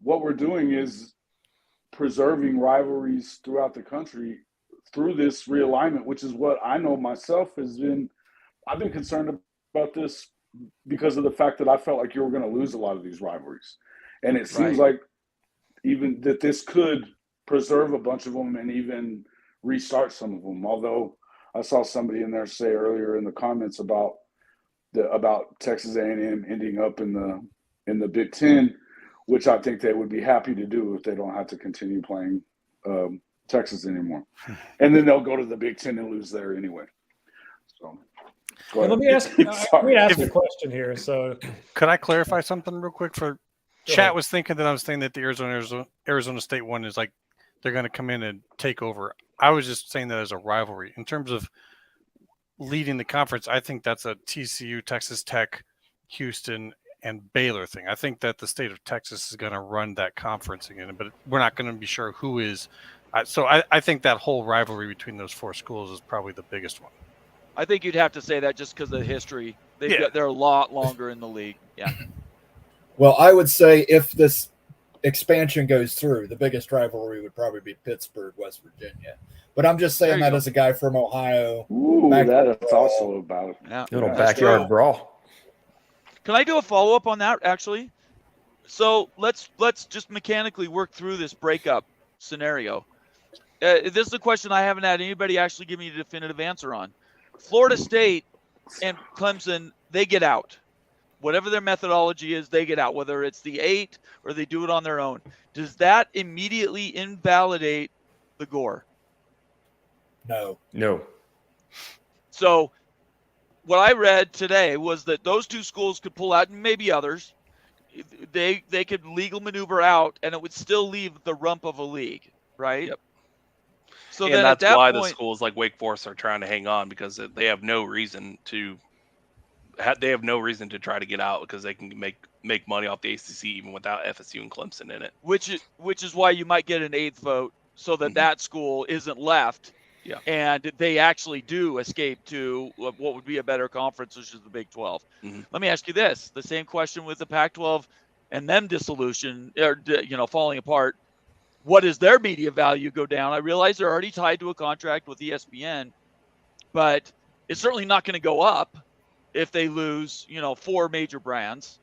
what we're doing is preserving rivalries throughout the country through this realignment, which is what I know myself I've been concerned about this because of the fact that I felt like you were going to lose a lot of these rivalries. And it seems like even that this could preserve a bunch of them and even restart some of them. Although I saw somebody in there say earlier in the comments about Texas A&M ending up in the Big Ten, which I think they would be happy to do if they don't have to continue playing Texas anymore. And then they'll go to the Big Ten and lose there anyway. So let me ask a question here. So could I clarify something real quick? For chat was thinking that I was saying that the Arizona State one is like they're going to come in and take over. I was just saying that as a rivalry. In terms of leading the conference, I think that's a TCU, Texas Tech, Houston, and Baylor thing. I think that the state of Texas is going to run that conference again, but we're not going to be sure who is. So I think that whole rivalry between those four schools is probably the biggest one. I think you'd have to say that just because of the history. They're a lot longer in the league. Yeah. Well, I would say if this expansion goes through, the biggest rivalry would probably be Pittsburgh, West Virginia. But I'm just saying that as a guy from Ohio. Ooh, that's also about little backyard brawl. Can I do a follow-up on that, actually? So let's just mechanically work through this breakup scenario. This is a question I haven't had anybody actually give me a definitive answer on. Florida State and Clemson, they get out. Whatever their methodology is, they get out, whether it's the 8 or they do it on their own. Does that immediately invalidate the Gore? No. So what I read today was that those two schools could pull out, and maybe others. They could legal maneuver out, and it would still leave the rump of a league, right? Yep. So and then that's at that why point, the schools like Wake Forest are trying to hang on, because they have no reason to. They have no reason to try to get out, because they can make money off the ACC even without FSU and Clemson in it. which is why you might get an 8th vote, so that that school isn't left. Yeah. And they actually do escape to what would be a better conference, which is the Big 12. Let me ask you this: the same question with the Pac-12 and them dissolution, or falling apart. What does their media value go down? I realize they're already tied to a contract with ESPN, but it's certainly not going to go up if they lose, 4 major brands.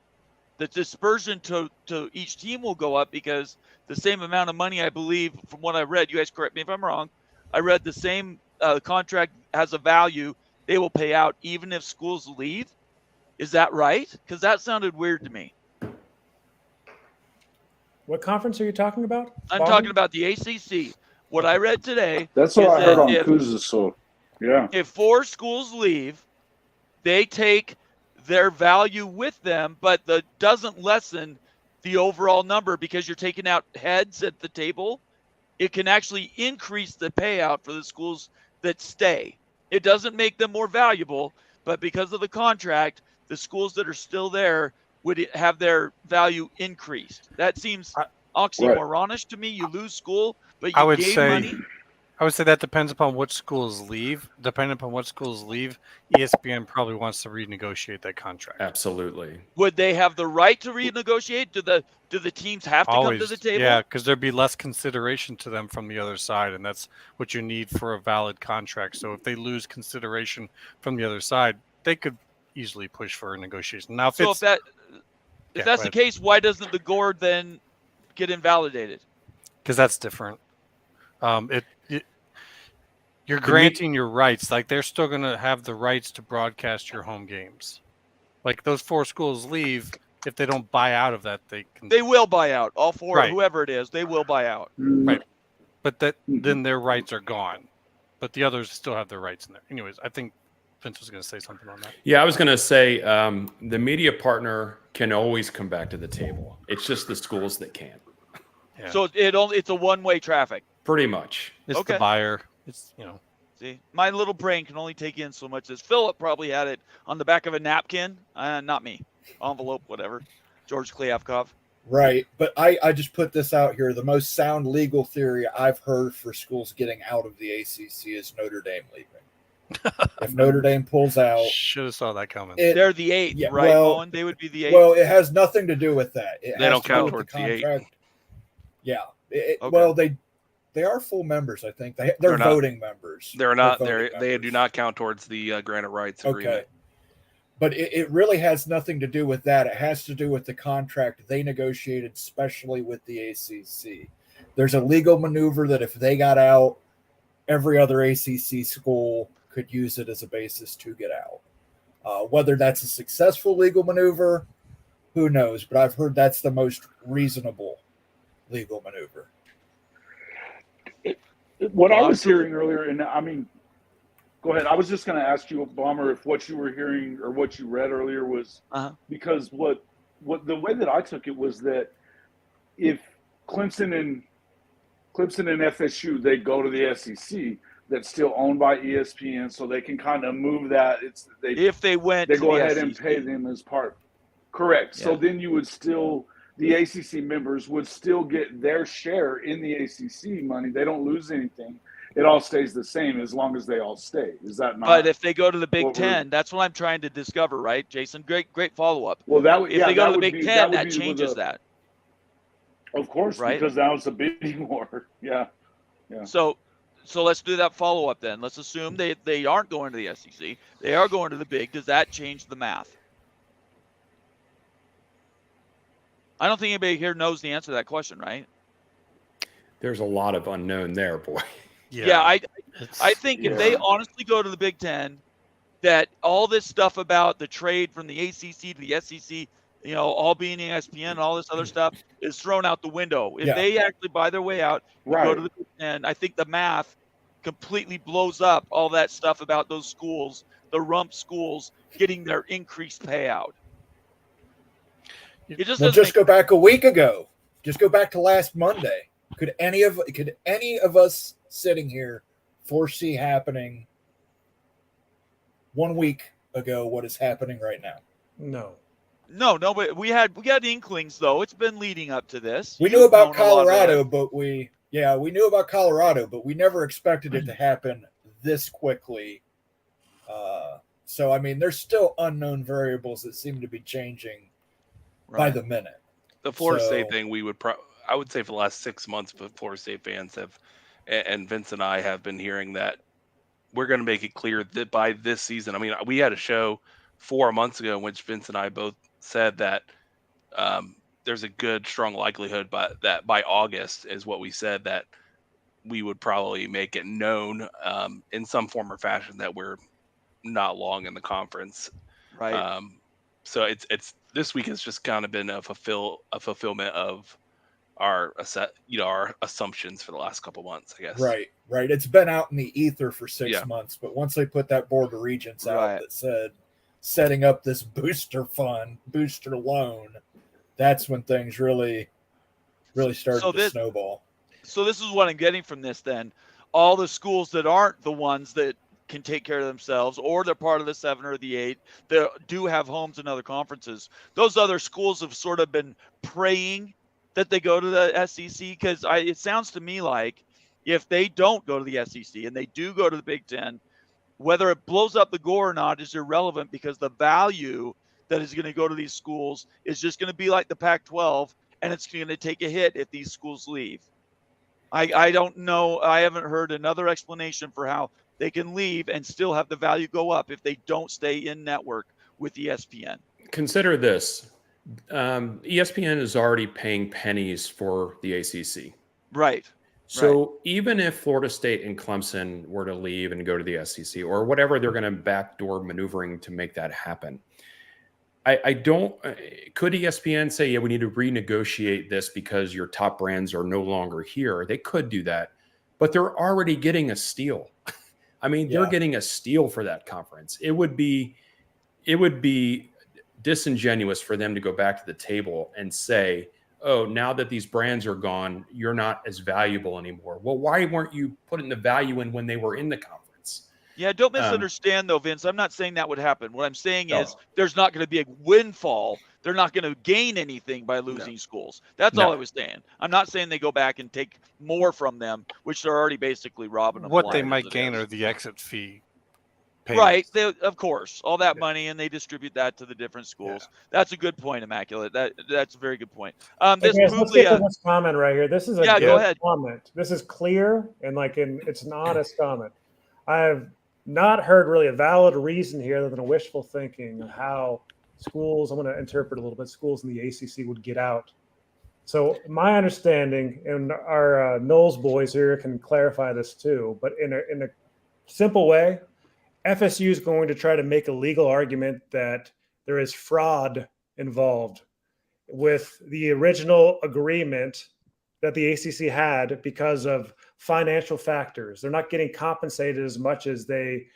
The dispersion to each team will go up, because the same amount of money, I believe, from what I read, you guys correct me if I'm wrong, I read the same contract has a value they will pay out even if schools leave. Is that right? Because that sounded weird to me. What conference are you talking about? I'm Bobby? talking about the ACC. What I read today. That's what I heard on if, Kuz's. So, yeah. If 4 schools leave, they take their value with them, but that doesn't lessen the overall number, because you're taking out heads at the table. It can actually increase the payout for the schools that stay. It doesn't make them more valuable, but because of the contract, the schools that are still there would have their value increased. That seems oxymoronish to me. You lose school, but you gain money. I would say that depends upon what schools leave. Depending upon what schools leave, ESPN probably wants to renegotiate that contract. Absolutely. Would they have the right to renegotiate? Do the teams have to come to the table? Yeah, because there'd be less consideration to them from the other side, and that's what you need for a valid contract. So if they lose consideration from the other side, they could easily push for a negotiation. Now, if that's the case, why doesn't the Gore then get invalidated? Because that's different. You're granting your rights. Like, they're still going to have the rights to broadcast your home games. Like, those 4 schools leave, if they don't buy out of that, they will buy out. All 4, right. Whoever it is, they will buy out. Right. But then their rights are gone. But the others still have their rights in there. Anyways, I think Vince was going to say something on that. Yeah, I was going to say the media partner can always come back to the table. It's just the schools that can't. Yeah. So it's a one-way traffic. Pretty much. It's the buyer. It's, See, my little brain can only take in so much. As Philip probably had it on the back of a napkin. Not me. Envelope, whatever. George Kliavkov. Right. But I just put this out here. The most sound legal theory I've heard for schools getting out of the ACC is Notre Dame leaving. If Notre Dame pulls out. Should have saw that coming. They're the 8th, right, Owen? They would be the 8th. Well, it has nothing to do with that. They don't count towards the 8. Yeah. Okay. Well, they are full members, I think. They're voting members. They're not. They do not count towards the granted rights agreement. Okay. But it really has nothing to do with that. It has to do with the contract they negotiated specially with the ACC. There's a legal maneuver that if they got out, every other ACC school could use it as a basis to get out. Whether that's a successful legal maneuver, who knows? But I've heard that's the most reasonable legal maneuver. What I was hearing earlier, and I mean, go ahead. I was just going to ask you, Bomber, if what you were hearing or what you read earlier was because what the way that I took it was that if Clemson and FSU, they go to the SEC, that's still owned by ESPN, so they can kind of move that. If they went, they go ahead and pay them as part. Correct. Yeah. So then you would still. The ACC members would still get their share in the ACC money. They don't lose anything. It all stays the same as long as they all stay. Is that not? But if they go to the Big Ten, that's what I'm trying to discover, right, Jason? Great follow-up. Well, if they go to the Big Ten, that changes that. Of course, right? Because now it's a bidding war. Yeah. So let's do that follow-up then. Let's assume they aren't going to the SEC. They are going to the Big. Does that change the math? I don't think anybody here knows the answer to that question, right? There's a lot of unknown there, boy. Yeah, I It's- think if they honestly go to the Big Ten, that all this stuff about the trade from the ACC to the SEC, all being ESPN and all this other stuff is thrown out the window. If Yeah. they actually buy their way out and go to the Big Ten, I think the math completely blows up all that stuff about those schools, the rump schools getting their increased payout. It just Well, doesn't just go back a week ago. Just go back to last Monday. Could any of us sitting here foresee happening 1 week ago what is happening right now? No. No, but we had inklings though. It's been leading up to this. We You've knew about known a lot of Colorado, it. but we knew about Colorado, but we never expected it to happen this quickly. So I mean, there's still unknown variables that seem to be changing by the minute. The Florida So- State thing, I would say for the last 6 months, but Florida State fans have, and Vince and I have been hearing that we're going to make it clear that by this season, I mean, we had a show 4 months ago in which Vince and I both said that there's a good, strong likelihood that by August is what we said, that we would probably make it known in some form or fashion that we're not long in the conference. Right. So it's this week has just kind of been a fulfillment of our assumptions for the last couple months, I guess. Right. It's been out in the ether for 6 Yeah. months, but once they put that Board of Regents out Right. that said setting up this booster loan, that's when things really started to snowball. So this is what I'm getting from this then. All the schools that aren't the ones that can take care of themselves, or they're part of the 7 or the 8 that do have homes in other conferences, those other schools have sort of been praying that they go to the SEC, because it sounds to me like if they don't go to the SEC and they do go to the Big Ten, whether it blows up the gore or not is irrelevant, because the value that is going to go to these schools is just going to be like the Pac-12, and it's going to take a hit if these schools leave. I don't know. I haven't heard another explanation for how they can leave and still have the value go up if they don't stay in network with ESPN. Consider this. ESPN is already paying pennies for the ACC. Right. So even if Florida State and Clemson were to leave and go to the SEC, or whatever they're going to backdoor maneuvering to make that happen, I don't. Could ESPN say, yeah, we need to renegotiate this because your top brands are no longer here? They could do that, but they're already getting a steal. I mean, they're getting a steal for that conference. It would be disingenuous for them to go back to the table and say, oh, now that these brands are gone, you're not as valuable anymore. Well, why weren't you putting the value in when they were in the conference? Yeah, don't misunderstand though, Vince. I'm not saying that would happen. What I'm saying is there's not going to be a windfall. They're not going to gain anything by losing schools. That's all I was saying. I'm not saying they go back and take more from them, which they're already basically robbing them. What they might gain are the exit fee payments. Right. Of course, all that money, and they distribute that to the different schools. That's a good point, Immaculate. That's a very good point. Let's get to this comment right here. This is a go ahead. comment. This is clear, and it's an honest comment. I have not heard really a valid reason here other than a wishful thinking of how schools, I'm going to interpret a little bit, schools in the ACC would get out. So my understanding, and our Knowles boys here can clarify this too, but in a simple way, FSU is going to try to make a legal argument that there is fraud involved with the original agreement that the ACC had because of financial factors. They're not getting compensated as much as they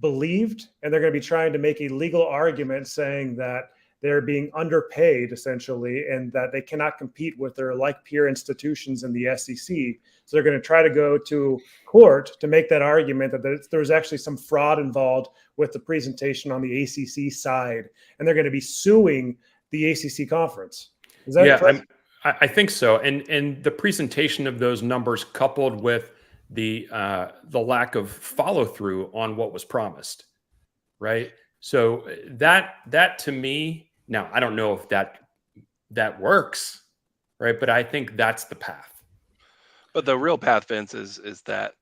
believed, and they're going to be trying to make a legal argument saying that they're being underpaid essentially, and that they cannot compete with their like peer institutions in the SEC. So they're going to try to go to court to make that argument that there's actually some fraud involved with the presentation on the ACC side, and they're going to be suing the ACC conference. Is that correct? I think so. And the presentation of those numbers coupled with the lack of follow through on what was promised, right? So that to me, now I don't know if that works, right? But I think that's the path. But the real path, Vince, is that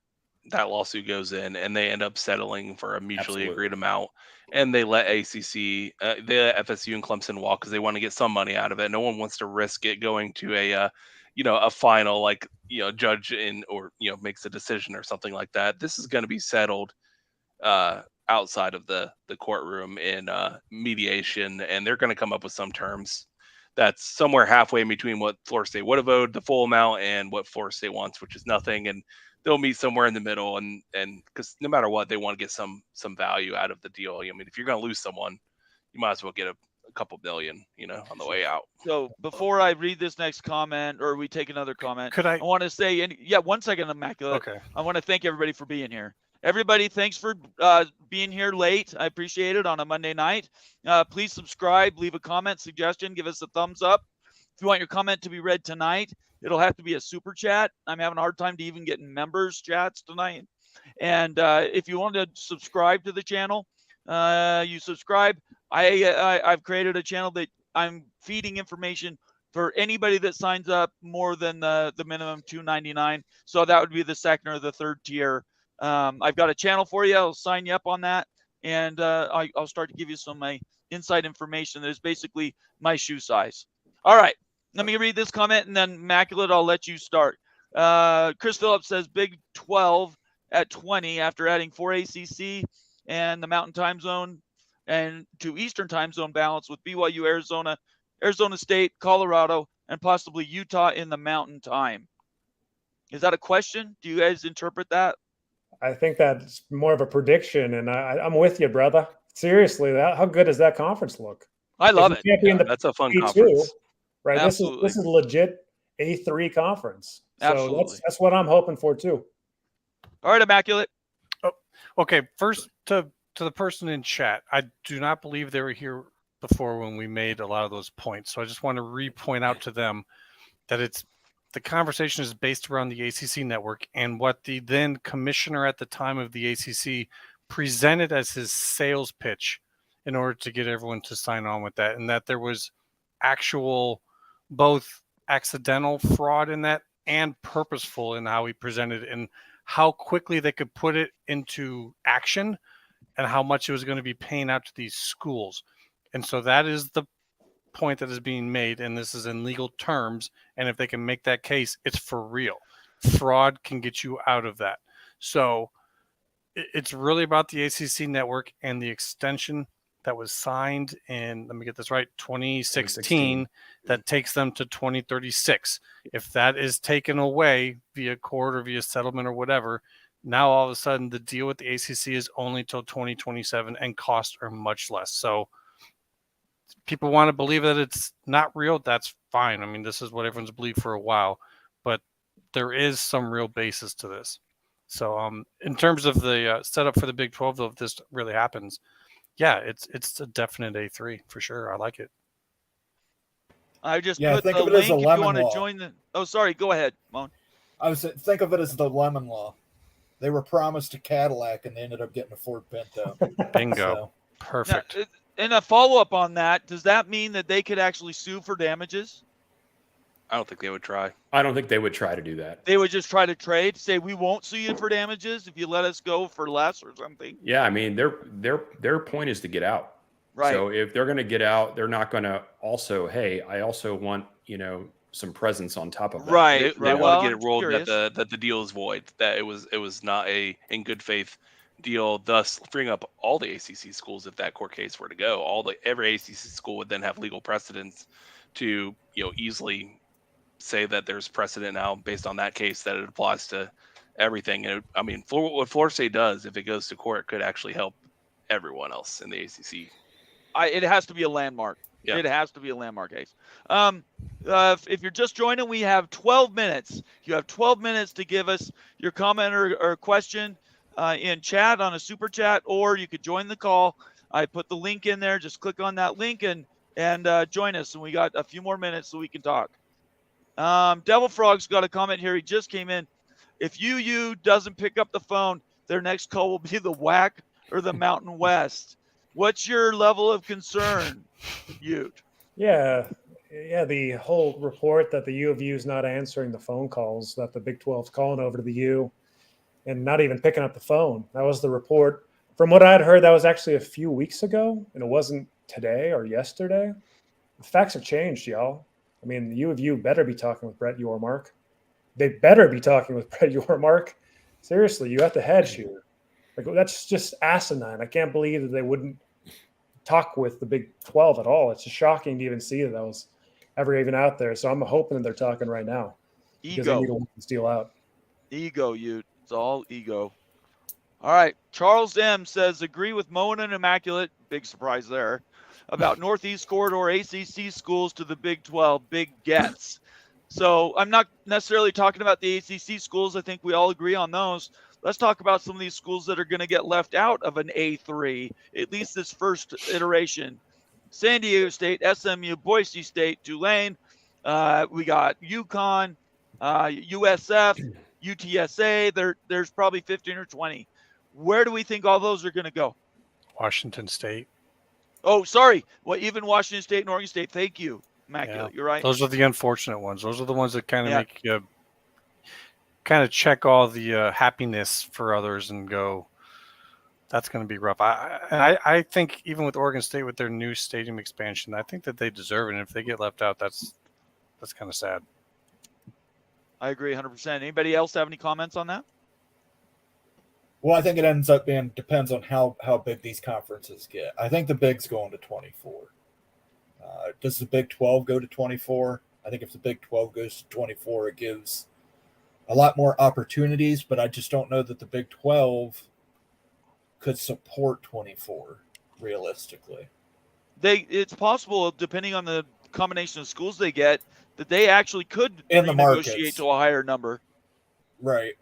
that lawsuit goes in and they end up settling for a mutually Absolutely. agreed amount, and they let ACC, they let FSU and Clemson walk because they want to get some money out of it. No one wants to risk it going to a final, like, judge or makes a decision or something like that. This is going to be settled outside of the courtroom in mediation, and they're going to come up with some terms that's somewhere halfway in between what Florida State would have owed, the full amount, and what Florida State wants, which is nothing. And they'll meet somewhere in the middle, and because no matter what, they want to get some value out of the deal. I mean, if you're going to lose someone, you might as well get a couple million, on the way out. So before I read this next comment, or we take another comment, Could I? I want to say, one second, Immaculate. Okay. I want to thank everybody for being here. Everybody, thanks for being here late. I appreciate it on a Monday night. Please subscribe, leave a comment, suggestion, give us a thumbs up. If you want your comment to be read tonight, it'll have to be a super chat. I'm having a hard time to even get members chats tonight. And if you want to subscribe to the channel, you subscribe. I've created a channel that I'm feeding information for anybody that signs up more than the minimum $2.99. So that would be the second or the third tier. I've got a channel for you. I'll sign you up on that, and I'll start to give you some of my inside information that is basically my shoe size. All right, let me read this comment, and then Immaculate, I'll let you start. Chris Phillips says Big 12 at 20 after adding 4 ACC and the Mountain Time Zone and to Eastern Time Zone balance with BYU, Arizona State, Colorado, and possibly Utah in the Mountain Time. Is that a question? Do you guys interpret that? I think that's more of a prediction, and I'm with you, brother. Seriously, how good does that conference look? I love it. Yeah, That's a fun P2, conference. right? Absolutely. This is legit A3 conference. So Absolutely. that's what I'm hoping for too. All right, Immaculate. Oh, okay. First, to the person in chat, I do not believe they were here before when we made a lot of those points. So I just want to re-point out to them that the conversation is based around the ACC network and what the then commissioner at the time of the ACC presented as his sales pitch in order to get everyone to sign on with that, and that there was actual both accidental fraud in that and purposeful in how he presented and how quickly they could put it into action and how much it was going to be paying out to these schools. And so that is the point that is being made, and this is in legal terms, and if they can make that case, it's for real. Fraud can get you out of that. So it's really about the ACC network and the extension that was signed in, let me get this right, 2016 that takes them to 2036. If that is taken away via court or via settlement or whatever, now all of a sudden the deal with the ACC is only till 2027 and costs are much less. So people want to believe that it's not real, that's fine. I mean, this is what everyone's believed for a while, but there is some real basis to this. So in terms of the setup for the Big 12, though, if this really happens, yeah, it's a definite A3 for sure. I like it. I just Yeah, put think the of it as link a if you lemon want to law. join the. Oh, sorry. Go ahead, Moan. I was think of it as the lemon law. They were promised a Cadillac and they ended up getting a Ford Pinto. Bingo. So, Perfect. Now, and a follow-up on that, does that mean that they could actually sue for damages? I don't think they would try. I don't think they would try to do that. They would just try to trade, say we won't sue you for damages if you let us go for less or something. Yeah, I mean, their point is to get out. Right. So if they're going to get out, they're not going to also, hey, I also want, some presence on top of that. Right. They Well, want to get I'm it ruled curious. that the deal is void, that it was not a in good faith deal, thus freeing up all the ACC schools. If that court case were to go, every ACC school would then have legal precedence to easily say that there's precedent now based on that case that it applies to everything. And what Florida State does, if it goes to court, could actually help everyone else in the ACC. It has to be a landmark. Yeah. It has to be a landmark case. If you're just joining, we have 12 minutes. You have 12 minutes to give us your comment or question in chat on a super chat, or you could join the call. I put the link in there. Just click on that link and join us. And we got a few more minutes so we can talk. Devil Frog's got a comment here. He just came in. If UU doesn't pick up the phone, their next call will be the WAC or the Mountain West. What's your level of concern, Ute? Yeah, the whole report that the U of U is not answering the phone calls that the Big 12's calling over to the U. and not even picking up the phone. That was the report. From what I'd heard, that was actually a few weeks ago, and it wasn't today or yesterday. The facts have changed, y'all. I mean, the U of U better be talking with Brett Yormark. They better be talking with Brett Yormark. Seriously, you have to hedge here. Like, that's just asinine. I can't believe that they wouldn't talk with the Big 12 at all. It's just shocking to even see that was ever even out there. So I'm hoping that they're talking right now because they need to steal out. Ego, Ute. It's all ego. All right. Charles M. says, agree with Moen and Immaculate. Big surprise there. About Northeast Corridor ACC schools to the Big 12. Big gets. So I'm not necessarily talking about the ACC schools. I think we all agree on those. Let's talk about some of these schools that are going to get left out of an A3, at least this first iteration. San Diego State, SMU, Boise State, Tulane. We got UConn, USF, UTSA. There's probably 15 or 20. Where do we think all those are going to go? Washington State. Oh, sorry. Well, even Washington State and Oregon State. Thank you, Immaculate. Yeah. You're right. Those are the unfortunate ones. Those are the ones that kind of make you kind of check all the happiness for others and go, that's going to be rough. I think even with Oregon State with their new stadium expansion, I think that they deserve it. And if they get left out, that's kind of sad. I agree 100%. Anybody else have any comments on that? Well, I think it ends up being depends on how big these conferences get. I think the Big's going to 24. Does the Big 12 go to 24? I think if the Big 12 goes to 24, it gives a lot more opportunities, but I just don't know that the Big 12 could support 24 realistically. It's possible, depending on the combination of schools they get, that they actually could negotiate to a higher number. Right.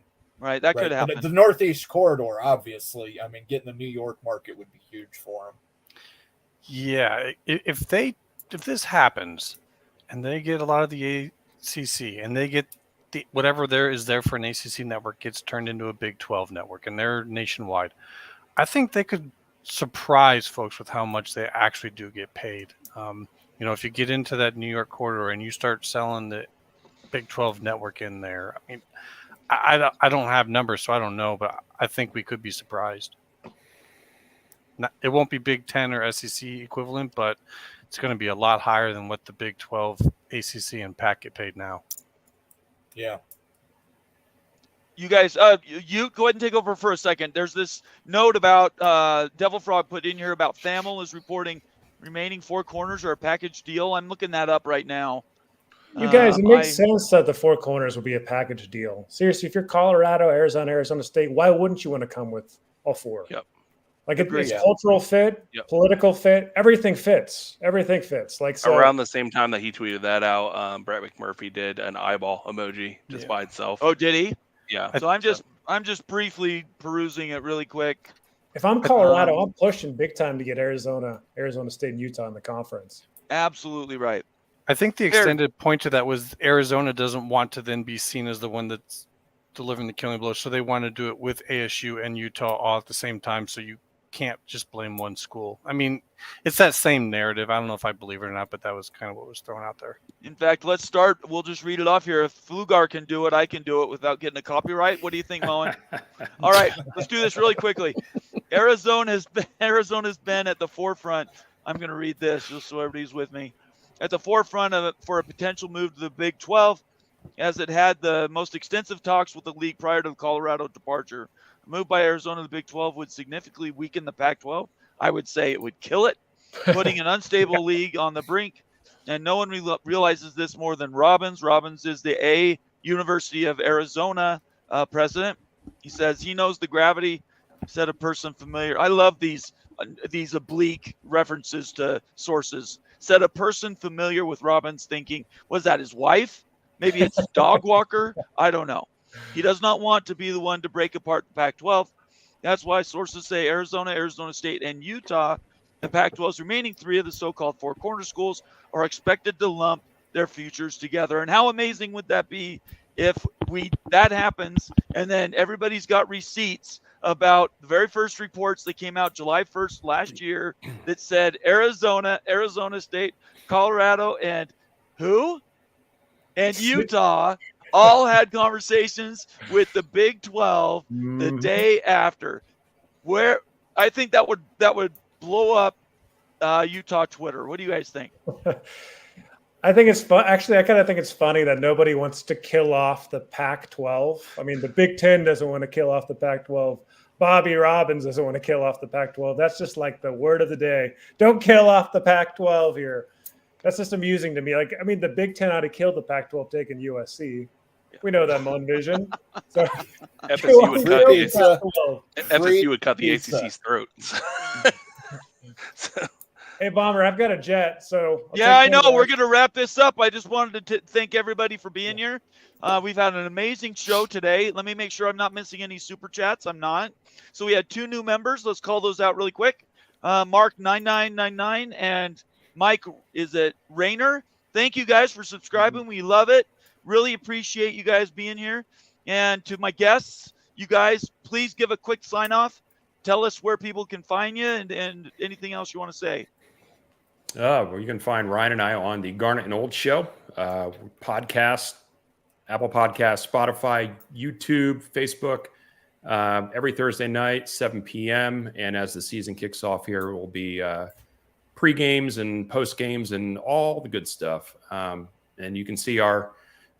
Right, that could happen. The Northeast Corridor, obviously, I mean, getting the New York market would be huge for them. Yeah, if this happens, and they get a lot of the ACC, and they get whatever there is there for an ACC network gets turned into a Big 12 network, and they're nationwide, I think they could surprise folks with how much they actually do get paid. If you get into that New York corridor and you start selling the Big 12 network in there, I mean, I don't have numbers, so I don't know, but I think we could be surprised. It won't be Big 10 or SEC equivalent, but it's going to be a lot higher than what the Big 12, ACC, and Pac get paid now. Yeah. You guys, you go ahead and take over for a second. There's this note about Devil Frog put in here about Thamel is reporting remaining 4 corners are a package deal. I'm looking that up right now. You guys, it makes sense that the 4 corners will be a package deal. Seriously, if you're Colorado, Arizona State, why wouldn't you want to come with all 4? Yep. Like it's cultural fit, political fit, everything fits. Everything fits. Like so, around the same time that he tweeted that out, Brett McMurphy did an eyeball emoji just by itself. Oh, did he? Yeah. So I'm just briefly perusing it really quick. If I'm Colorado, I'm pushing big time to get Arizona State, and Utah in the conference. Absolutely right. I think the extended point to that was Arizona doesn't want to then be seen as the one that's delivering the killing blow, so they want to do it with ASU and Utah all at the same time, so you can't just blame one school. I mean, it's that same narrative. I don't know if I believe it or not, but that was kind of what was thrown out there. In fact, let's start. We'll just read it off here. If Flugar can do it, I can do it without getting a copyright. What do you think, Moen? All right, let's do this really quickly. Arizona's been at the forefront. I'm going to read this just so everybody's with me. At the forefront of it for a potential move to the Big 12, as it had the most extensive talks with the league prior to the Colorado departure. A move by Arizona to the Big 12 would significantly weaken the Pac-12. I would say it would kill it, putting an unstable league on the brink. And no one realizes this more than Robbins. Robbins is the University of Arizona president. He says he knows the gravity, said a person familiar. I love these oblique references to sources. Said a person familiar with Robbins thinking, was that his wife? Maybe it's his dog walker? I don't know. He does not want to be the one to break apart the Pac-12. That's why sources say Arizona, Arizona State, and Utah, the Pac-12's remaining 3 of the so-called 4 corner schools, are expected to lump their futures together. And how amazing would that be if that happens and then everybody's got receipts about the very first reports that came out July 1st last year that said Arizona, Arizona State, Colorado, and who? And Utah all had conversations with the Big 12 the Mhm. day after. Where I think that would blow up Utah Twitter. What do you guys think? I think it's fun. Actually, I kind of think it's funny that nobody wants to kill off the Pac-12. I mean, the Big Ten doesn't want to kill off the Pac-12. Bobby Robbins doesn't want to kill off the Pac-12. That's just like the word of the day. Don't kill off the Pac-12 here. That's just amusing to me. Like, I mean, the Big Ten ought to kill the Pac-12 taking USC. We know that, Monevision. So FSU would cut Free the, pizza. FSU would cut the pizza. ACC's throat. So, Hey, Bomber, I've got a jet, so Yeah, I know. We're going to wrap this up. I just wanted to thank everybody for being here. We've had an amazing show today. Let me make sure I'm not missing any super chats. I'm not. So we had 2 new members. Let's call those out really quick. Mark 9999 and Mike, is it Rayner? Thank you guys for subscribing. We love it. Really appreciate you guys being here. And to my guests, you guys, please give a quick sign off. Tell us where people can find you and anything else you want to say. Well, you can find Ryan and I on the Garnet and Old Show podcast, Apple Podcasts, Spotify, YouTube, Facebook, every Thursday night, 7 p.m. And as the season kicks off here, it will be pre-games and post-games and all the good stuff. And you can see our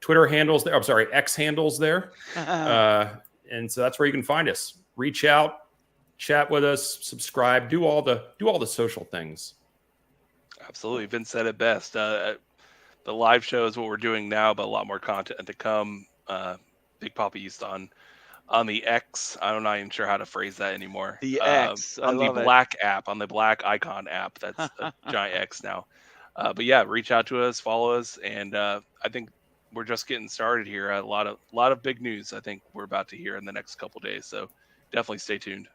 Twitter handles there. I'm sorry, X handles there. And so that's where you can find us. Reach out, chat with us, subscribe, do all the social things. absolutely. Vince said it best. The live show is what we're doing now, but a lot more content to come. Big Papa used on the X. I'm not even sure how to phrase that anymore. The X. On the black app, on the black icon app. That's a giant X now. But yeah, reach out to us, follow us, and I think we're just getting started here. A lot of big news I think we're about to hear in the next couple days. So definitely stay tuned.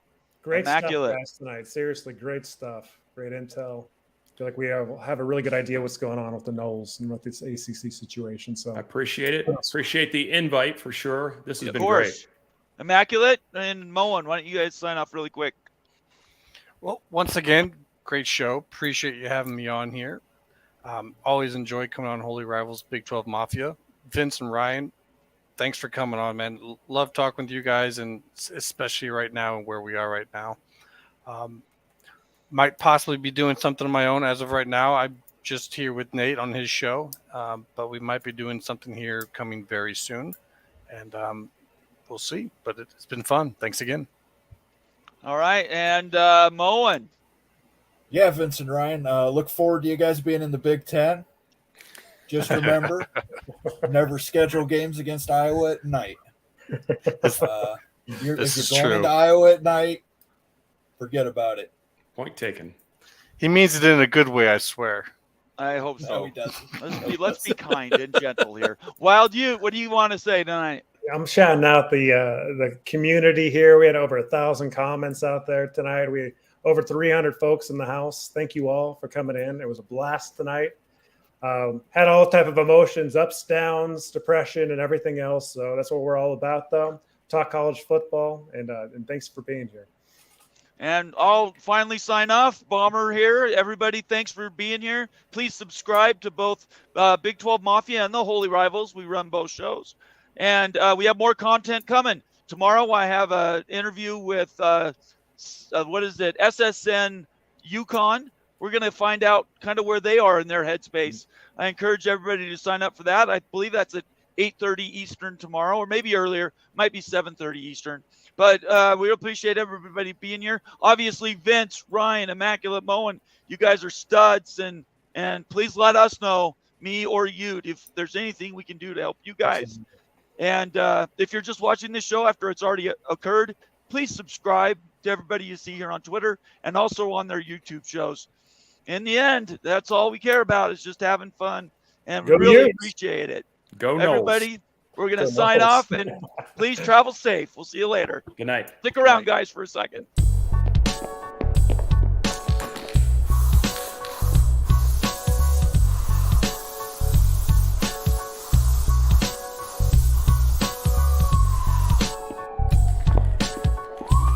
Great Immaculate stuff guys, tonight. Seriously, great stuff. Great intel. I feel like we have a really good idea what's going on with the Knowles and with this ACC situation. So I appreciate it. Appreciate the invite for sure. This has Of been course. great. Immaculate and Moen, why don't you guys sign off really quick? Well, once again, great show. Appreciate you having me on here. Always enjoy coming on Holy Rivals Big 12 Mafia. Vince and Ryan, thanks for coming on, man. Love talking with you guys, and especially right now and where we are right now. Might possibly be doing something on my own as of right now. I'm just here with Nate on his show, but we might be doing something here coming very soon, and we'll see. But it's been fun. Thanks again. All right, and Moen. Yeah, Vince and Ryan, look forward to you guys being in the Big Ten. Just remember, never schedule games against Iowa at night. If you're going into Iowa at night, forget about it. Point taken. He means it in a good way, I swear. I hope No, so. he doesn't. Let's be kind and gentle here. Wild, what do you want to say tonight? I'm shouting out the community here. We had over 1,000 comments out there tonight. We over 300 folks in the house. Thank you all for coming in. It was a blast tonight. Had all type of emotions, ups, downs, depression, and everything else. So that's what we're all about, though. Talk college football, and thanks for being here. And I'll finally sign off. Bomber here. Everybody, thanks for being here. Please subscribe to both Big 12 Mafia and the Holy Rivals. We run both shows. And we have more content coming. Tomorrow I have an interview with, SSN Yukon. We're going to find out kind of where they are in their headspace. I encourage everybody to sign up for that. I believe that's at 8:30 Eastern tomorrow, or maybe earlier. Might be 7:30 Eastern. But we appreciate everybody being here. Obviously, Vince, Ryan, Immaculate, Moen, you guys are studs. And please let us know, me or you, if there's anything we can do to help you guys. And if you're just watching this show after it's already occurred, please subscribe to everybody you see here on Twitter and also on their YouTube shows. In the end, that's all we care about is just having fun. And we Go really Utes. appreciate it. Go Knowles. Everybody, we're going to Go sign Knowles. off, and please travel safe. We'll see you later. Good night. Stick around, guys, for a second.